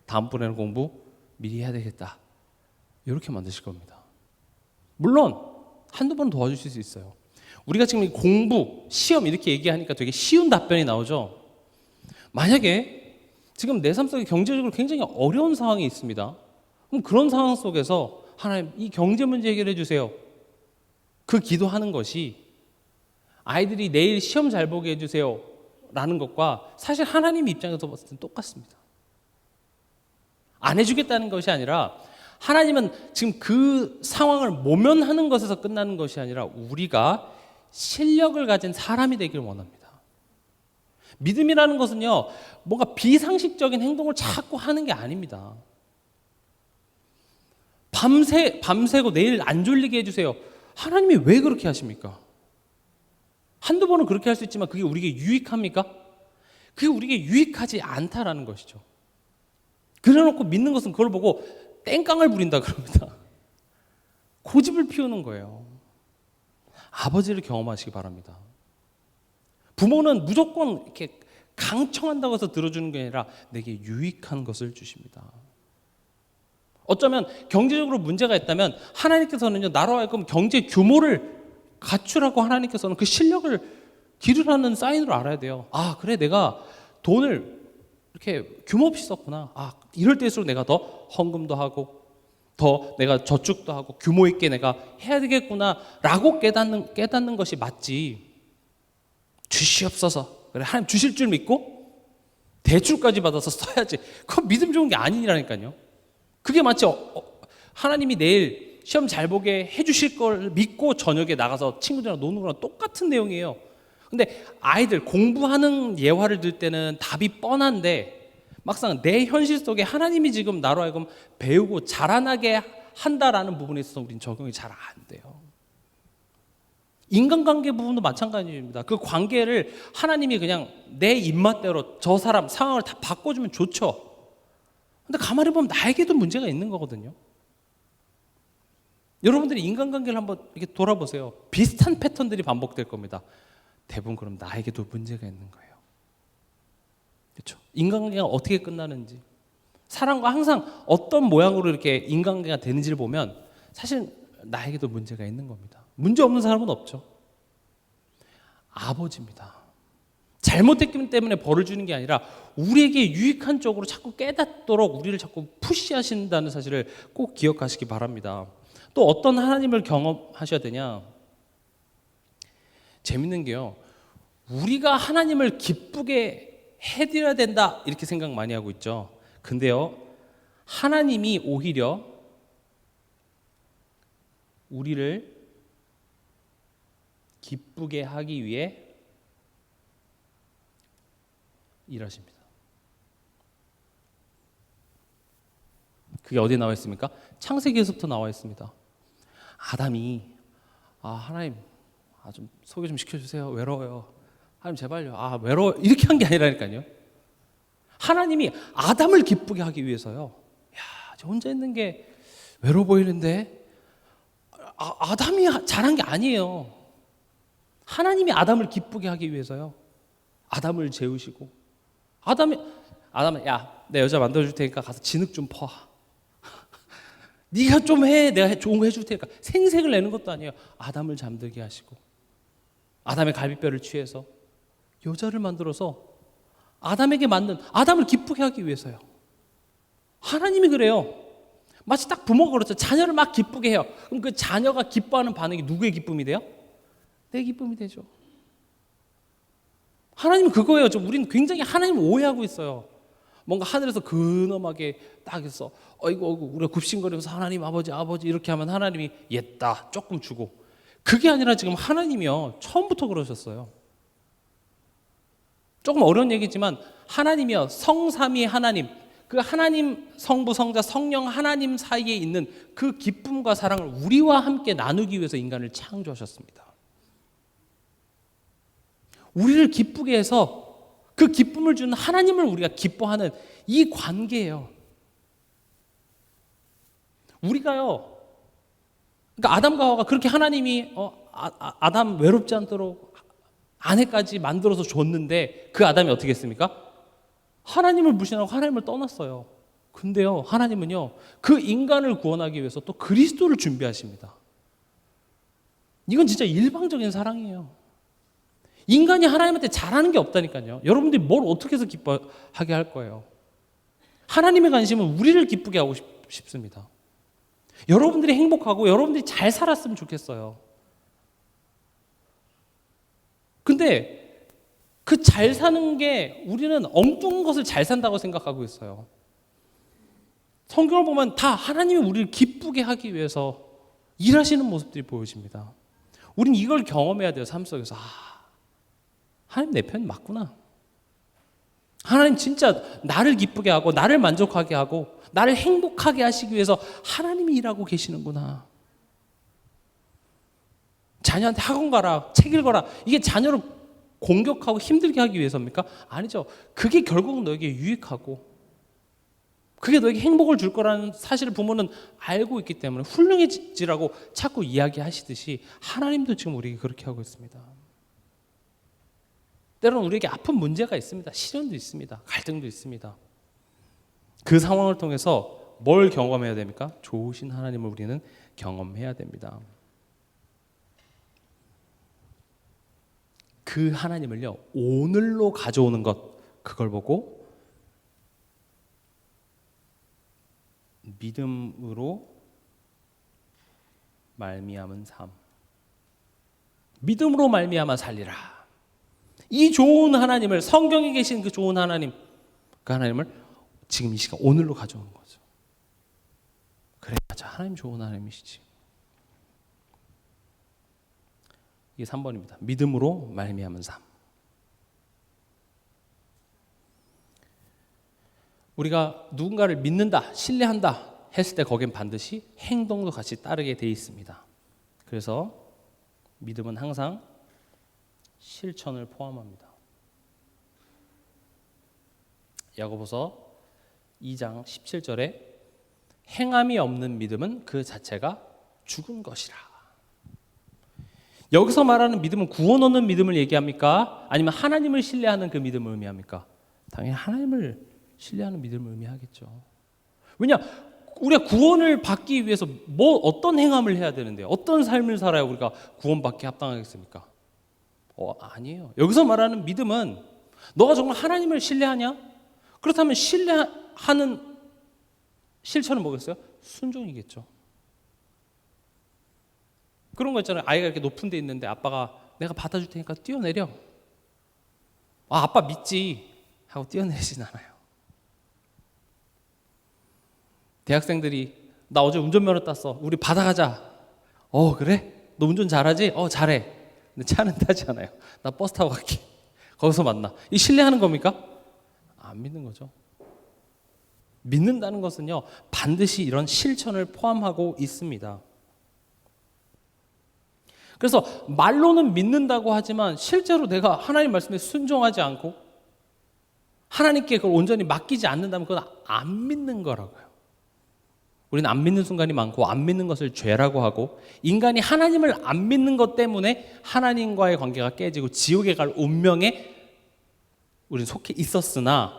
다음번에는 공부 미리 해야 되겠다, 이렇게 만드실 겁니다. 물론 한두 번 도와주실 수 있어요. 우리가 지금 공부, 시험 이렇게 얘기하니까 되게 쉬운 답변이 나오죠. 만약에 지금 내 삶 속에 경제적으로 굉장히 어려운 상황이 있습니다. 그럼 그런 상황 속에서 하나님, 이 경제 문제 해결해 주세요, 그 기도하는 것이 아이들이 내일 시험 잘 보게 해주세요 라는 것과 사실 하나님 입장에서 봤을 땐 똑같습니다. 안 해주겠다는 것이 아니라 하나님은 지금 그 상황을 모면하는 것에서 끝나는 것이 아니라 우리가 실력을 가진 사람이 되기를 원합니다. 믿음이라는 것은요, 뭔가 비상식적인 행동을 자꾸 하는 게 아닙니다. 밤새고 내일 안 졸리게 해주세요. 하나님이 왜 그렇게 하십니까? 한두 번은 그렇게 할 수 있지만 그게 우리에게 유익합니까? 그게 우리에게 유익하지 않다라는 것이죠. 그래놓고 믿는 것은 그걸 보고 땡깡을 부린다 그럽니다. 고집을 피우는 거예요. 아버지를 경험하시기 바랍니다. 부모는 무조건 이렇게 강청한다고 해서 들어주는 게 아니라 내게 유익한 것을 주십니다. 어쩌면 경제적으로 문제가 있다면 하나님께서는요, 나로 하여금 경제 규모를 갖추라고 하나님께서는 그 실력을 기르라는 사인으로 알아야 돼요. 그래, 내가 돈을 이렇게 규모 없이 썼구나. 이럴 때일수록 내가 더 헌금도 하고 더 내가 저축도 하고 규모 있게 내가 해야 되겠구나 라고 깨닫는 것이 맞지. 주시옵소서, 그래 하나님 주실 줄 믿고 대출까지 받아서 써야지, 그건 믿음 좋은 게 아니라니까요. 그게 마치 하나님이 내일 시험 잘 보게 해주실 걸 믿고 저녁에 나가서 친구들이랑 노는 거랑 똑같은 내용이에요. 근데 아이들 공부하는 예화를 들 때는 답이 뻔한데 막상 내 현실 속에 하나님이 지금 나로 하여금 배우고 자라나게 한다라는 부분에 있어서 우리는 적용이 잘 안 돼요. 인간관계 부분도 마찬가지입니다. 그 관계를 하나님이 그냥 내 입맛대로 저 사람 상황을 다 바꿔주면 좋죠. 근데 가만히 보면 나에게도 문제가 있는 거거든요. 여러분들이 인간관계를 한번 이렇게 돌아보세요. 비슷한 패턴들이 반복될 겁니다. 대부분 그럼 나에게도 문제가 있는 거예요. 그렇죠? 인간관계가 어떻게 끝나는지, 사람과 항상 어떤 모양으로 이렇게 인간관계가 되는지를 보면 사실 나에게도 문제가 있는 겁니다. 문제 없는 사람은 없죠. 아버지입니다. 잘못했기 때문에 벌을 주는 게 아니라 우리에게 유익한 쪽으로 자꾸 깨닫도록 우리를 자꾸 푸시하신다는 사실을 꼭 기억하시기 바랍니다. 또 어떤 하나님을 경험하셔야 되냐? 재밌는 게요. 우리가 하나님을 기쁘게 해드려야 된다 이렇게 생각 많이 하고 있죠. 근데요, 하나님이 오히려 우리를 기쁘게 하기 위해 일하십니다. 그게 어디에 나와 있습니까? 창세기에서부터 나와 있습니다. 아담이 하나님 좀 소개 좀 시켜주세요. 외로워요. 하나님 제발요. 외로워. 이렇게 한 게 아니라니까요. 하나님이 아담을 기쁘게 하기 위해서요. 저 혼자 있는 게 외로워 보이는데 아담이 잘한 게 아니에요. 하나님이 아담을 기쁘게 하기 위해서요. 아담을 재우시고 아담은 내 여자 만들어줄 테니까 가서 진흙 좀 퍼. 네가 좀 해. 내가 좋은 거 해줄 테니까. 생색을 내는 것도 아니에요. 아담을 잠들게 하시고 아담의 갈비뼈를 취해서 여자를 만들어서 아담에게 만든 아담을 기쁘게 하기 위해서요. 하나님이 그래요. 마치 딱 부모가 그렇죠. 자녀를 막 기쁘게 해요. 그럼 그 자녀가 기뻐하는 반응이 누구의 기쁨이 돼요? 내 기쁨이 되죠. 하나님은 그거예요. 우리는 굉장히 하나님을 오해하고 있어요. 뭔가 하늘에서 근엄하게 딱 해서 어이구 우리가 굽신거리면서 하나님 아버지 이렇게 하면 하나님이 옛다 조금 주고, 그게 아니라 지금 하나님이요 처음부터 그러셨어요. 조금 어려운 얘기지만 하나님이요 성삼위 하나님, 그 하나님 성부 성자 성령 하나님 사이에 있는 그 기쁨과 사랑을 우리와 함께 나누기 위해서 인간을 창조하셨습니다. 우리를 기쁘게 해서 그 기쁨을 주는 하나님을 우리가 기뻐하는 이 관계예요. 우리가요, 그러니까 아담과 하와가 그렇게 하나님이 아담 외롭지 않도록 아내까지 만들어서 줬는데 그 아담이 어떻게 했습니까? 하나님을 무시하고 하나님을 떠났어요. 근데요, 하나님은요 그 인간을 구원하기 위해서 또 그리스도를 준비하십니다. 이건 진짜 일방적인 사랑이에요. 인간이 하나님한테 잘하는 게 없다니까요. 여러분들이 뭘 어떻게 해서 기뻐하게 할 거예요? 하나님의 관심은 우리를 기쁘게 하고 싶습니다. 여러분들이 행복하고 여러분들이 잘 살았으면 좋겠어요. 근데 그 잘 사는 게 우리는 엉뚱한 것을 잘 산다고 생각하고 있어요. 성경을 보면 다 하나님이 우리를 기쁘게 하기 위해서 일하시는 모습들이 보여집니다. 우린 이걸 경험해야 돼요. 삶 속에서. 하나님 내 편 맞구나. 하나님 진짜 나를 기쁘게 하고 나를 만족하게 하고 나를 행복하게 하시기 위해서 하나님이 일하고 계시는구나. 자녀한테 학원 가라, 책 읽어라, 이게 자녀를 공격하고 힘들게 하기 위해서입니까? 아니죠. 그게 결국 너에게 유익하고 그게 너에게 행복을 줄 거라는 사실을 부모는 알고 있기 때문에 훌륭해지라고 자꾸 이야기하시듯이 하나님도 지금 우리에게 그렇게 하고 있습니다. 때로는 우리에게 아픈 문제가 있습니다. 시련도 있습니다. 갈등도 있습니다. 그 상황을 통해서 뭘 경험해야 됩니까? 좋으신 하나님을 우리는 경험해야 됩니다. 그 하나님을요 오늘로 가져오는 것, 그걸 보고 믿음으로 말미암은 삶, 믿음으로 말미암아 살리라. 이 좋은 하나님을, 성경에 계신 그 좋은 하나님, 그 하나님을 지금 이 시간 오늘로 가져오는 거죠. 그래, 맞아, 하나님 좋은 하나님이시지. 이게 3번입니다. 믿음으로 말미암은 삶. 우리가 누군가를 믿는다, 신뢰한다, 했을 때 거긴 반드시 행동도 같이 따르게 돼 있습니다. 그래서 믿음은 항상 실천을 포함합니다. 야고보서 2장 17절에 행함이 없는 믿음은 그 자체가 죽은 것이라. 여기서 말하는 믿음은 구원 얻는 믿음을 얘기합니까? 아니면 하나님을 신뢰하는 그 믿음을 의미합니까? 당연히 하나님을 신뢰하는 믿음을 의미하겠죠. 왜냐? 우리가 구원을 받기 위해서 어떤 행함을 해야 되는데요? 어떤 삶을 살아야 우리가 구원받기 합당하겠습니까? 아니에요. 여기서 말하는 믿음은 너가 정말 하나님을 신뢰하냐? 그렇다면 신뢰하는 실천은 뭐겠어요? 순종이겠죠. 그런 거 있잖아요. 아이가 이렇게 높은 데 있는데 아빠가 내가 받아줄 테니까 뛰어내려. 아빠 믿지 하고 뛰어내리진 않아요. 대학생들이 나 어제 운전면허 땄어. 우리 바다 가자. 그래? 너 운전 잘하지? 잘해. 근데 차는 타지 않아요. 나 버스 타고 갈게. 거기서 만나. 이 신뢰하는 겁니까? 안 믿는 거죠. 믿는다는 것은요, 반드시 이런 실천을 포함하고 있습니다. 그래서 말로는 믿는다고 하지만 실제로 내가 하나님 말씀에 순종하지 않고 하나님께 그걸 온전히 맡기지 않는다면 그건 안 믿는 거라고요. 우리는 안 믿는 순간이 많고 안 믿는 것을 죄라고 하고 인간이 하나님을 안 믿는 것 때문에 하나님과의 관계가 깨지고 지옥에 갈 운명에 우리는 속해 있었으나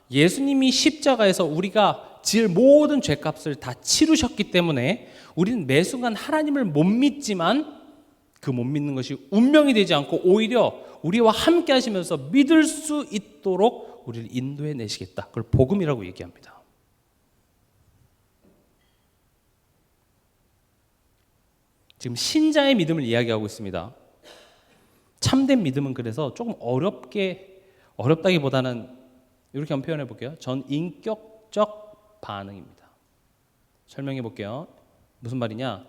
예수님이 십자가에서 우리가 지을 모든 죄값을 다 치르셨기 때문에 우리는 매 순간 하나님을 못 믿지만 그 못 믿는 것이 운명이 되지 않고 오히려 우리와 함께 하시면서 믿을 수 있도록 우리를 인도해 내시겠다. 그걸 복음이라고 얘기합니다. 지금 신자의 믿음을 이야기하고 있습니다. 참된 믿음은 그래서 조금 어렵다기보다는 이렇게 한번 표현해 볼게요. 전 인격적 반응입니다. 설명해 볼게요. 무슨 말이냐?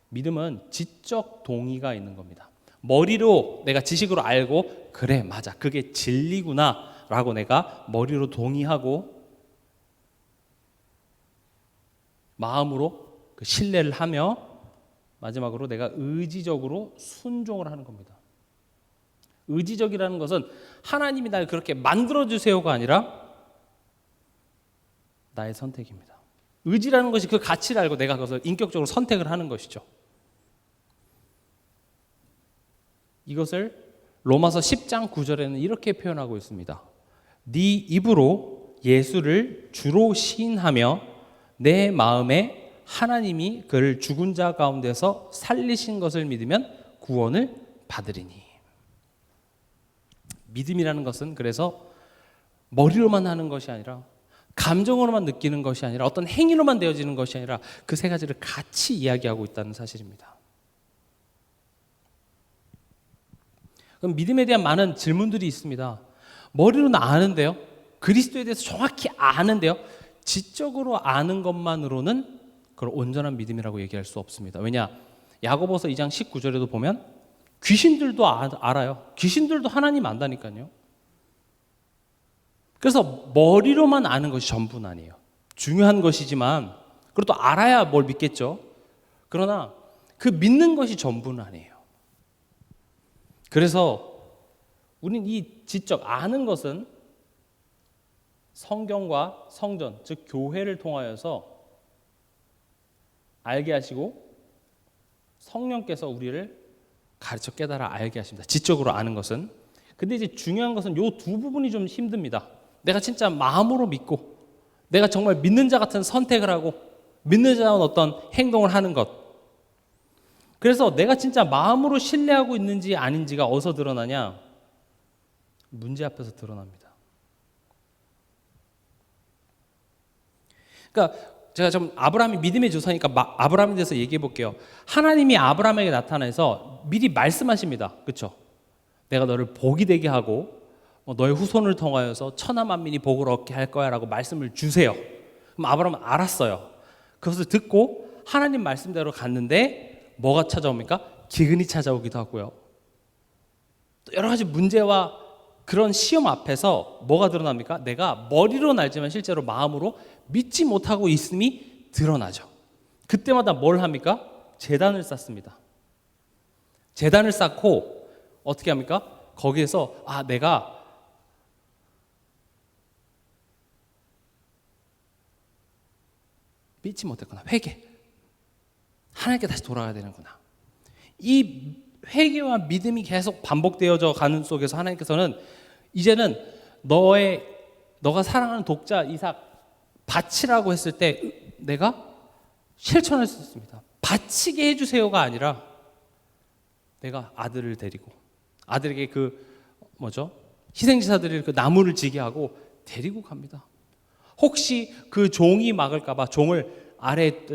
믿음은 지적 동의가 있는 겁니다. 머리로 내가 지식으로 알고 그래 맞아 그게 진리구나 라고 내가 머리로 동의하고 마음으로 그 신뢰를 하며 마지막으로 내가 의지적으로 순종을 하는 겁니다. 의지적이라는 것은 하나님이 날 그렇게 만들어주세요가 아니라 나의 선택입니다. 의지라는 것이 그 가치를 알고 내가 그것을 인격적으로 선택을 하는 것이죠. 이것을 로마서 10장 9절에는 이렇게 표현하고 있습니다. 네 입으로 예수를 주로 시인하며 내 마음에 하나님이 그를 죽은 자 가운데서 살리신 것을 믿으면 구원을 받으리니. 믿음이라는 것은 그래서 머리로만 하는 것이 아니라 감정으로만 느끼는 것이 아니라 어떤 행위로만 되어지는 것이 아니라 그 세 가지를 같이 이야기하고 있다는 사실입니다. 그럼 믿음에 대한 많은 질문들이 있습니다. 머리로는 아는데요. 그리스도에 대해서 정확히 아는데요. 지적으로 아는 것만으로는 그걸 온전한 믿음이라고 얘기할 수 없습니다. 왜냐? 야고보서 2장 19절에도 보면 귀신들도 알아요. 귀신들도 하나님 안다니까요. 그래서 머리로만 아는 것이 전부는 아니에요. 중요한 것이지만 그리고 또 알아야 뭘 믿겠죠. 그러나 그 믿는 것이 전부는 아니에요. 그래서 우리는 이 지적 아는 것은 성경과 성전, 즉 교회를 통하여서 알게 하시고 성령께서 우리를 가르쳐 깨달아 알게 하십니다. 지적으로 아는 것은. 근데 이제 중요한 것은 이 두 부분이 좀 힘듭니다. 내가 진짜 마음으로 믿고 내가 정말 믿는 자 같은 선택을 하고 믿는 자는 어떤 행동을 하는 것. 그래서 내가 진짜 마음으로 신뢰하고 있는지 아닌지가 어디서 드러나냐? 문제 앞에서 드러납니다. 그러니까 제가 좀 아브라함이 믿음의 조상이니까 아브라함에 대해서 얘기해 볼게요. 하나님이 아브라함에게 나타나서 미리 말씀하십니다. 그렇죠? 내가 너를 복이 되게 하고 너의 후손을 통하여서 천하 만민이 복을 얻게 할 거야 라고 말씀을 주세요. 그럼 아브라함은 알았어요. 그것을 듣고 하나님 말씀대로 갔는데 뭐가 찾아옵니까? 기근이 찾아오기도 하고요. 또 여러 가지 문제와 그런 시험 앞에서 뭐가 드러납니까? 내가 머리로는 알지만 실제로 마음으로 믿지 못하고 있음이 드러나죠. 그때마다 뭘 합니까? 제단을 쌓습니다. 제단을 쌓고 어떻게 합니까? 거기에서 내가 믿지 못했구나. 회개. 하나님께 다시 돌아가야 되는구나. 이 회개와 믿음이 계속 반복되어져 가는 속에서 하나님께서는 이제는 너가 사랑하는 독자 이삭 바치라고 했을 때 내가 실천할 수 있습니다. 바치게 해주세요가 아니라 내가 아들을 데리고 아들에게 희생제사들이 그 나무를 지게 하고 데리고 갑니다. 혹시 그 종이 막을까봐 종을 아래에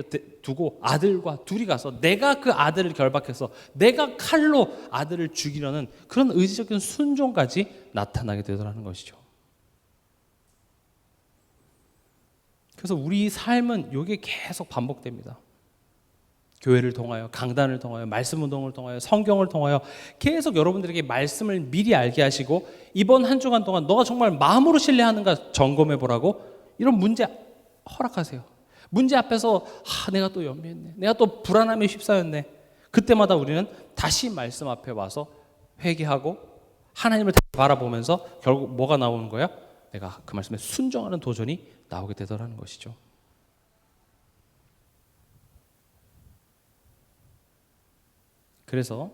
두고 아들과 둘이 가서 내가 그 아들을 결박해서 내가 칼로 아들을 죽이려는 그런 의지적인 순종까지 나타나게 되더라는 것이죠. 그래서 우리 삶은 이게 계속 반복됩니다. 교회를 통하여, 강단을 통하여, 말씀 운동을 통하여, 성경을 통하여 계속 여러분들에게 말씀을 미리 알게 하시고 이번 한 주간 동안 너가 정말 마음으로 신뢰하는가 점검해 보라고 이런 문제 허락하세요. 문제 앞에서 내가 또 연미했네. 내가 또 불안함에 휩싸였네. 그때마다 우리는 다시 말씀 앞에 와서 회개하고 하나님을 다시 바라보면서 결국 뭐가 나오는 거야? 내가 그 말씀에 순종하는 도전이 나오게 되더라는 것이죠. 그래서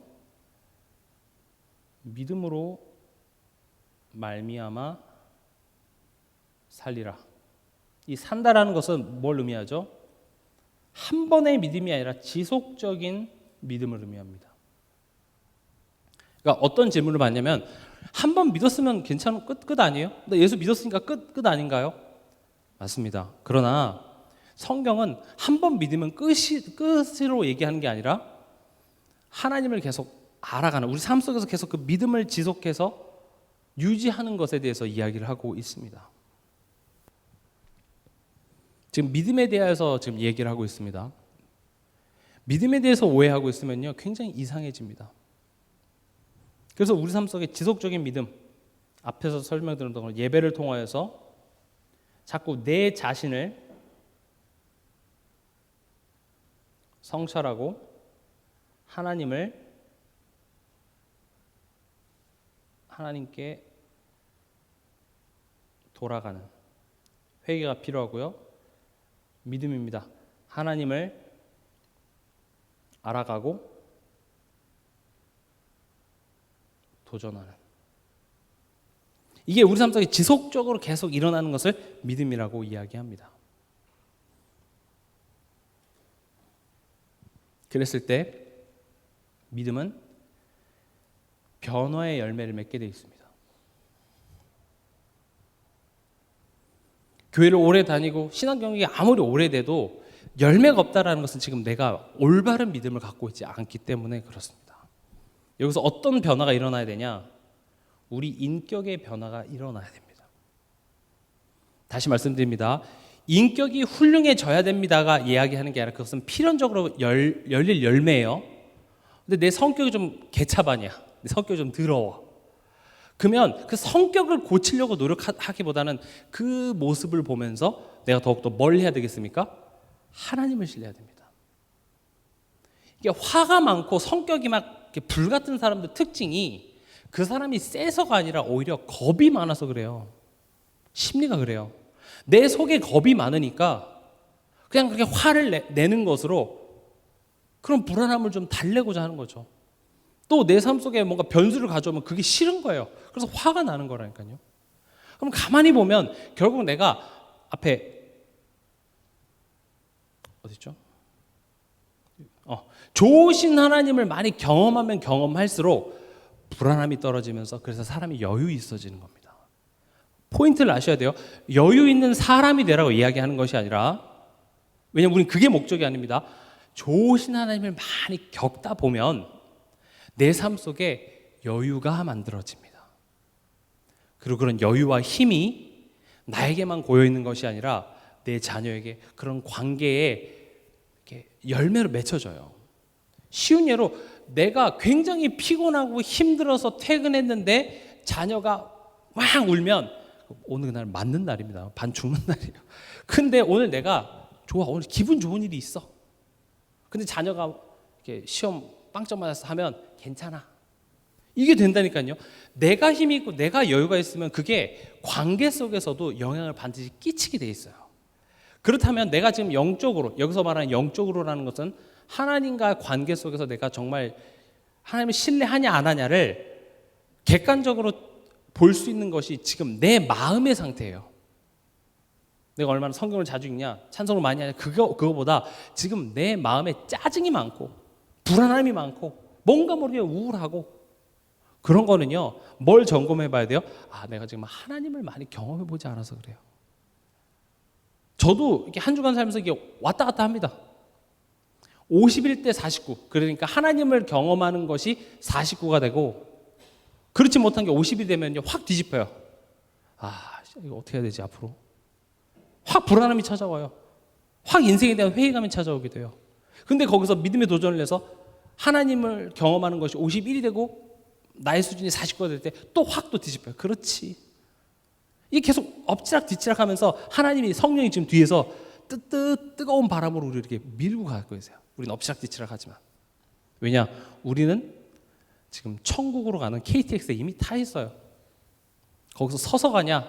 믿음으로 말미암아 살리라. 이 산다라는 것은 뭘 의미하죠? 한 번의 믿음이 아니라 지속적인 믿음을 의미합니다. 그러니까 어떤 질문을 받냐면 한 번 믿었으면 괜찮은 끝 아니에요? 근데 예수 믿었으니까 끝 아닌가요? 맞습니다. 그러나 성경은 한 번 믿으면 끝으로 얘기하는 게 아니라 하나님을 계속 알아가는 우리 삶 속에서 계속 그 믿음을 지속해서 유지하는 것에 대해서 이야기를 하고 있습니다. 지금 믿음에 대해서 지금 얘기를 하고 있습니다. 믿음에 대해서 오해하고 있으면요 굉장히 이상해집니다. 그래서 우리 삶 속에 지속적인 믿음 앞에서 설명드린 동안 예배를 통하여서 자꾸 내 자신을 성찰하고 하나님께 돌아가는 회개가 필요하고요. 믿음입니다. 하나님을 알아가고 도전하는 이게 우리 삶 속에 지속적으로 계속 일어나는 것을 믿음이라고 이야기합니다. 그랬을 때 믿음은 변화의 열매를 맺게 되어 있습니다. 교회를 오래 다니고 신앙 경력이 아무리 오래돼도 열매가 없다라는 것은 지금 내가 올바른 믿음을 갖고 있지 않기 때문에 그렇습니다. 여기서 어떤 변화가 일어나야 되냐? 우리 인격의 변화가 일어나야 됩니다. 다시 말씀드립니다. 인격이 훌륭해져야 됩니다가 이야기하는 게 아니라 그것은 필연적으로 열릴 열매예요. 근데 내 성격이 좀 개차반이야. 내 성격이 좀 더러워. 그러면 그 성격을 고치려고 노력하기보다는 그 모습을 보면서 내가 더욱더 뭘 해야 되겠습니까? 하나님을 신뢰해야 됩니다. 이게 화가 많고 성격이 막 불같은 사람들 특징이 그 사람이 세서가 아니라 오히려 겁이 많아서 그래요. 심리가 그래요. 내 속에 겁이 많으니까 그냥 그렇게 화를 내는 것으로 그런 불안함을 좀 달래고자 하는 거죠. 또 내 삶 속에 뭔가 변수를 가져오면 그게 싫은 거예요. 그래서 화가 나는 거라니까요. 그럼 가만히 보면 결국 내가 앞에 어디죠? 좋으신 하나님을 많이 경험하면 경험할수록 불안함이 떨어지면서 그래서 사람이 여유 있어지는 겁니다. 포인트를 아셔야 돼요. 여유 있는 사람이 되라고 이야기하는 것이 아니라 왜냐하면 우리는 그게 목적이 아닙니다. 좋으신 하나님을 많이 겪다 보면 내 삶 속에 여유가 만들어집니다. 그리고 그런 여유와 힘이 나에게만 고여있는 것이 아니라 내 자녀에게 그런 관계에 이렇게 열매로 맺혀져요. 쉬운 예로 내가 굉장히 피곤하고 힘들어서 퇴근했는데 자녀가 막 울면 오늘 날 맞는 날입니다. 반 죽는 날이에요. 근데 오늘 내가 좋아. 오늘 기분 좋은 일이 있어. 근데 자녀가 이렇게 시험 빵점 맞아서 하면 괜찮아. 이게 된다니까요. 내가 힘이 있고 내가 여유가 있으면 그게 관계 속에서도 영향을 반드시 끼치게 돼 있어요. 그렇다면 내가 지금 영적으로, 여기서 말하는 영적으로라는 것은 하나님과 관계 속에서 내가 정말 하나님을 신뢰하냐 안 하냐를 객관적으로 볼 수 있는 것이 지금 내 마음의 상태예요. 내가 얼마나 성경을 자주 읽냐, 찬송을 많이 하냐, 그거보다 지금 내 마음에 짜증이 많고 불안함이 많고 뭔가 모르게 우울하고 그런 거는요, 뭘 점검해 봐야 돼요? 아, 내가 지금 하나님을 많이 경험해 보지 않아서 그래요. 저도 이렇게 한 주간 살면서 이게 왔다 갔다 합니다. 51대 49. 그러니까 하나님을 경험하는 것이 49가 되고, 그렇지 못한 게 50이 되면요, 확 뒤집혀요. 아, 이거 어떻게 해야 되지, 앞으로? 확 불안함이 찾아와요. 확 인생에 대한 회의감이 찾아오게 돼요. 근데 거기서 믿음의 도전을 해서 하나님을 경험하는 것이 51이 되고, 나의 수준이 49가 될 때 또 확 또 뒤집혀요. 그렇지. 이게 계속 엎치락 뒤치락 하면서 하나님이, 성령이 지금 뒤에서 뜨거운 바람으로 우리를 이렇게 밀고 가고 계세요. 우리는 엎치락 뒤치락 하지만. 왜냐? 우리는 지금 천국으로 가는 KTX에 이미 타 있어요. 거기서 서서 가냐?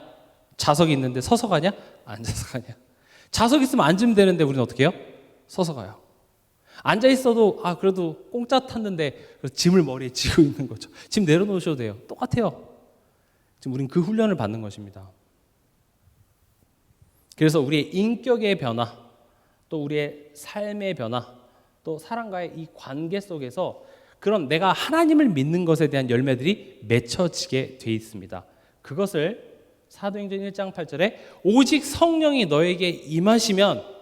좌석이 있는데 서서 가냐? 앉아서 가냐? 좌석 있으면 앉으면 되는데 우리는 어떻게 해요? 서서 가요. 앉아 있어도 그래도 공짜 탔는데 짐을 머리에 지고 있는 거죠. 짐 내려놓으셔도 돼요. 똑같아요. 지금 우리는 그 훈련을 받는 것입니다. 그래서 우리의 인격의 변화, 또 우리의 삶의 변화, 또 사람과의 이 관계 속에서 그런 내가 하나님을 믿는 것에 대한 열매들이 맺혀지게 돼 있습니다. 그것을 사도행전 1장 8절에 오직 성령이 너에게 임하시면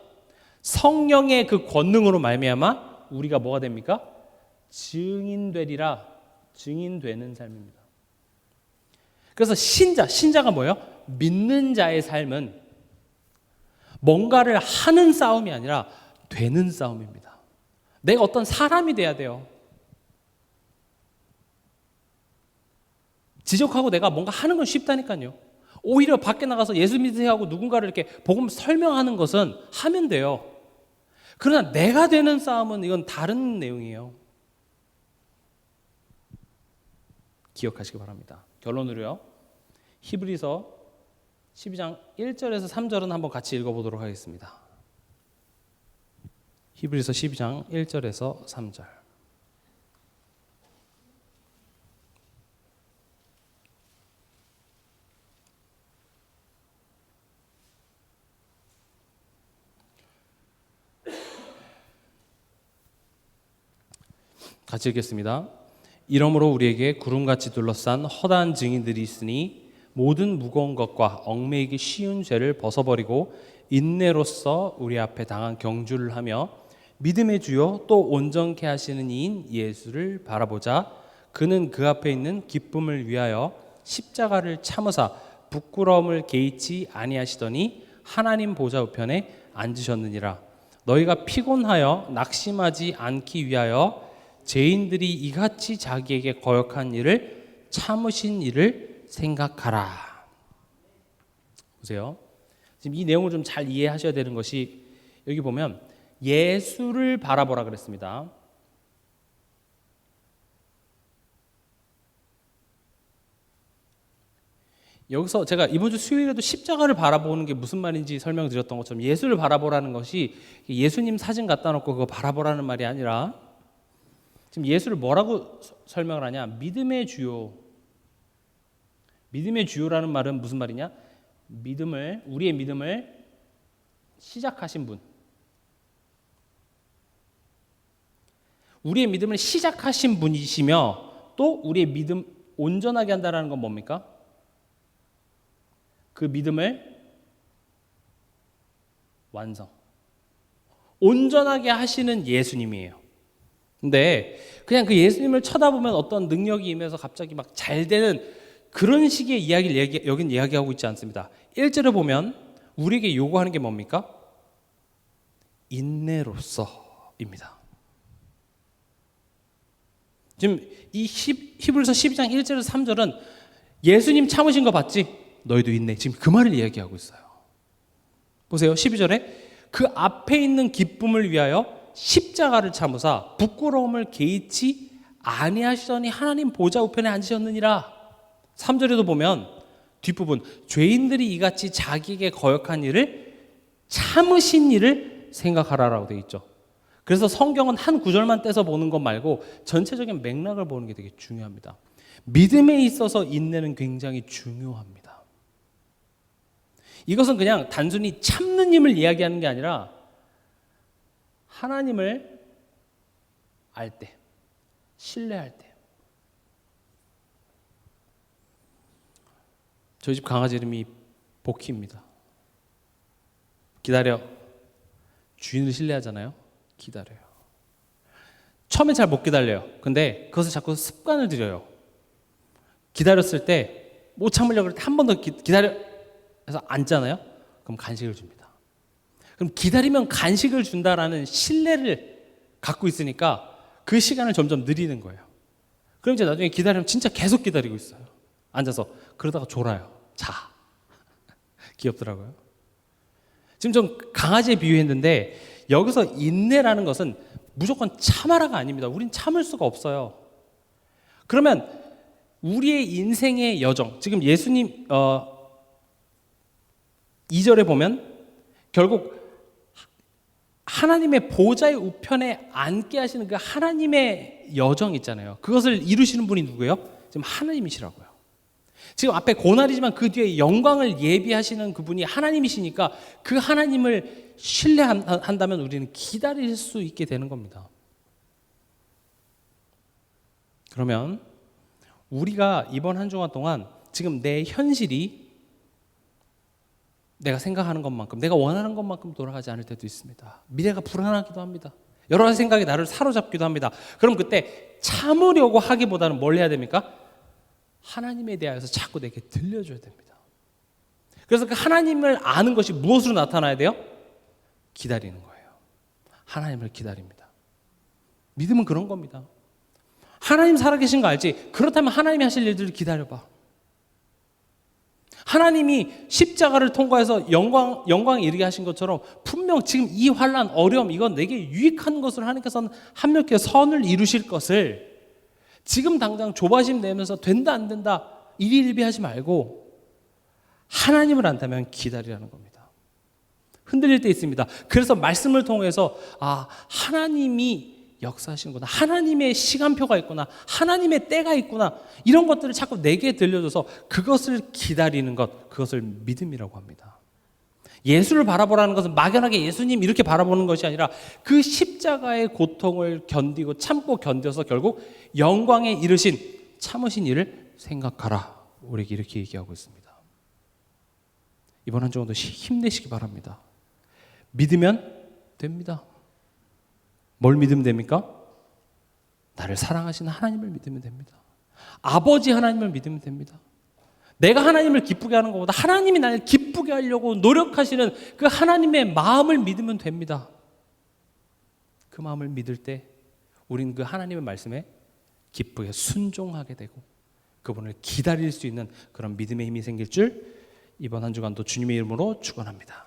성령의 그 권능으로 말미암아 우리가 뭐가 됩니까? 증인되리라. 증인되는 삶입니다. 그래서 신자가 뭐예요? 믿는 자의 삶은 뭔가를 하는 싸움이 아니라 되는 싸움입니다. 내가 어떤 사람이 돼야 돼요. 지적하고 내가 뭔가 하는 건 쉽다니까요. 오히려 밖에 나가서 예수 믿으세요 하고 누군가를 이렇게 복음 설명하는 것은 하면 돼요. 그러나 내가 되는 싸움은 이건 다른 내용이에요. 기억하시기 바랍니다. 결론으로요. 히브리서 12장 1절에서 3절은 한번 같이 읽어보도록 하겠습니다. 히브리서 12장 1절에서 3절. 같이 읽겠습니다. 이러므로 우리에게 구름같이 둘러싼 허다한 증인들이 있으니 모든 무거운 것과 얽매이기 쉬운 죄를 벗어버리고 인내로써 우리 앞에 당한 경주를 하며 믿음의 주요 또 온전케 하시는 이인 예수를 바라보자. 그는 그 앞에 있는 기쁨을 위하여 십자가를 참으사 부끄러움을 개의치 아니하시더니 하나님 보좌 우편에 앉으셨느니라. 너희가 피곤하여 낙심하지 않기 위하여 죄인들이 이같이 자기에게 거역한 일을 참으신 일을 생각하라. 보세요. 지금 이 내용을 좀 잘 이해하셔야 되는 것이 여기 보면 예수를 바라보라 그랬습니다. 여기서 제가 이번 주 수요일에도 십자가를 바라보는 게 무슨 말인지 설명드렸던 것처럼 예수를 바라보라는 것이 예수님 사진 갖다 놓고 그거 바라보라는 말이 아니라 지금 예수를 뭐라고 설명을 하냐? 믿음의 주요. 믿음의 주요라는 말은 무슨 말이냐? 우리의 믿음을 시작하신 분. 우리의 믿음을 시작하신 분이시며 또 우리의 믿음 온전하게 한다는 건 뭡니까? 그 믿음을 온전하게 하시는 예수님이에요. 근데 그냥 그 예수님을 쳐다보면 어떤 능력이 임해서 갑자기 막 잘 되는 그런 식의 이야기를 여긴 이야기하고 있지 않습니다. 1절에 보면 우리에게 요구하는 게 뭡니까? 인내로서입니다. 지금 이 히브리서 12장 1절에서 3절은 예수님 참으신 거 봤지? 너희도 인내. 지금 그 말을 이야기하고 있어요. 보세요. 12절에 그 앞에 있는 기쁨을 위하여 십자가를 참으사 부끄러움을 개의치 아니하시더니 하나님 보좌 우편에 앉으셨느니라. 3절에도 보면 뒷부분 죄인들이 이같이 자기에게 거역한 일을 참으신 일을 생각하라라고 되어 있죠. 그래서 성경은 한 구절만 떼서 보는 것 말고 전체적인 맥락을 보는 게 되게 중요합니다. 믿음에 있어서 인내는 굉장히 중요합니다. 이것은 그냥 단순히 참는 힘을 이야기하는 게 아니라 하나님을 알 때, 신뢰할 때. 저희 집 강아지 이름이 보키입니다. 기다려. 주인을 신뢰하잖아요. 기다려요. 처음엔 잘 못 기다려요. 근데 그것을 자꾸 습관을 들여요. 기다렸을 때 못 참으려고 할 때 한 번 더 기다려 해서 앉잖아요. 그럼 간식을 줍니다. 그럼 기다리면 간식을 준다라는 신뢰를 갖고 있으니까 그 시간을 점점 느리는 거예요. 그럼 이제 나중에 기다리면 진짜 계속 기다리고 있어요. 앉아서. 그러다가 졸아요. 자. 귀엽더라고요. 지금 좀 강아지에 비유했는데 여기서 인내라는 것은 무조건 참아라가 아닙니다. 우린 참을 수가 없어요. 그러면 우리의 인생의 여정, 지금 예수님 2절에 보면 결국 하나님의 보좌의 우편에 앉게 하시는 그 하나님의 여정 있잖아요. 그것을 이루시는 분이 누구예요? 지금 하나님이시라고요. 지금 앞에 고난이지만 그 뒤에 영광을 예비하시는 그분이 하나님이시니까 그 하나님을 신뢰한다면 우리는 기다릴 수 있게 되는 겁니다. 그러면 우리가 이번 한 주간 동안 지금 내 현실이 내가 생각하는 것만큼, 내가 원하는 것만큼 돌아가지 않을 때도 있습니다. 미래가 불안하기도 합니다. 여러 가지 생각이 나를 사로잡기도 합니다. 그럼 그때 참으려고 하기보다는 뭘 해야 됩니까? 하나님에 대하여서 자꾸 내게 들려줘야 됩니다. 그래서 그 하나님을 아는 것이 무엇으로 나타나야 돼요? 기다리는 거예요. 하나님을 기다립니다. 믿음은 그런 겁니다. 하나님 살아계신 거 알지? 그렇다면 하나님이 하실 일들을 기다려봐. 하나님이 십자가를 통과해서 영광에 이르게 하신 것처럼 분명 지금 이 환난, 어려움, 이건 내게 유익한 것을 하나님께서는 합력해 선을 이루실 것을 지금 당장 조바심 내면서 된다 안 된다 일희일비하지 말고 하나님을 안다면 기다리라는 겁니다. 흔들릴 때 있습니다. 그래서 말씀을 통해서 하나님이 역사하시는구나, 하나님의 시간표가 있구나, 하나님의 때가 있구나, 이런 것들을 자꾸 내게 들려줘서 그것을 기다리는 것, 그것을 믿음이라고 합니다. 예수를 바라보라는 것은 막연하게 예수님 이렇게 바라보는 것이 아니라 그 십자가의 고통을 견디고 참고 견뎌서 결국 영광에 이르신 참으신 이를 생각하라, 우리에게 이렇게 얘기하고 있습니다. 이번 한 주간도 힘내시기 바랍니다. 믿으면 됩니다. 뭘 믿으면 됩니까? 나를 사랑하시는 하나님을 믿으면 됩니다. 아버지 하나님을 믿으면 됩니다. 내가 하나님을 기쁘게 하는 것보다 하나님이 나를 기쁘게 하려고 노력하시는 그 하나님의 마음을 믿으면 됩니다. 그 마음을 믿을 때 우리는 그 하나님의 말씀에 기쁘게 순종하게 되고 그분을 기다릴 수 있는 그런 믿음의 힘이 생길 줄 이번 한 주간도 주님의 이름으로 축원합니다.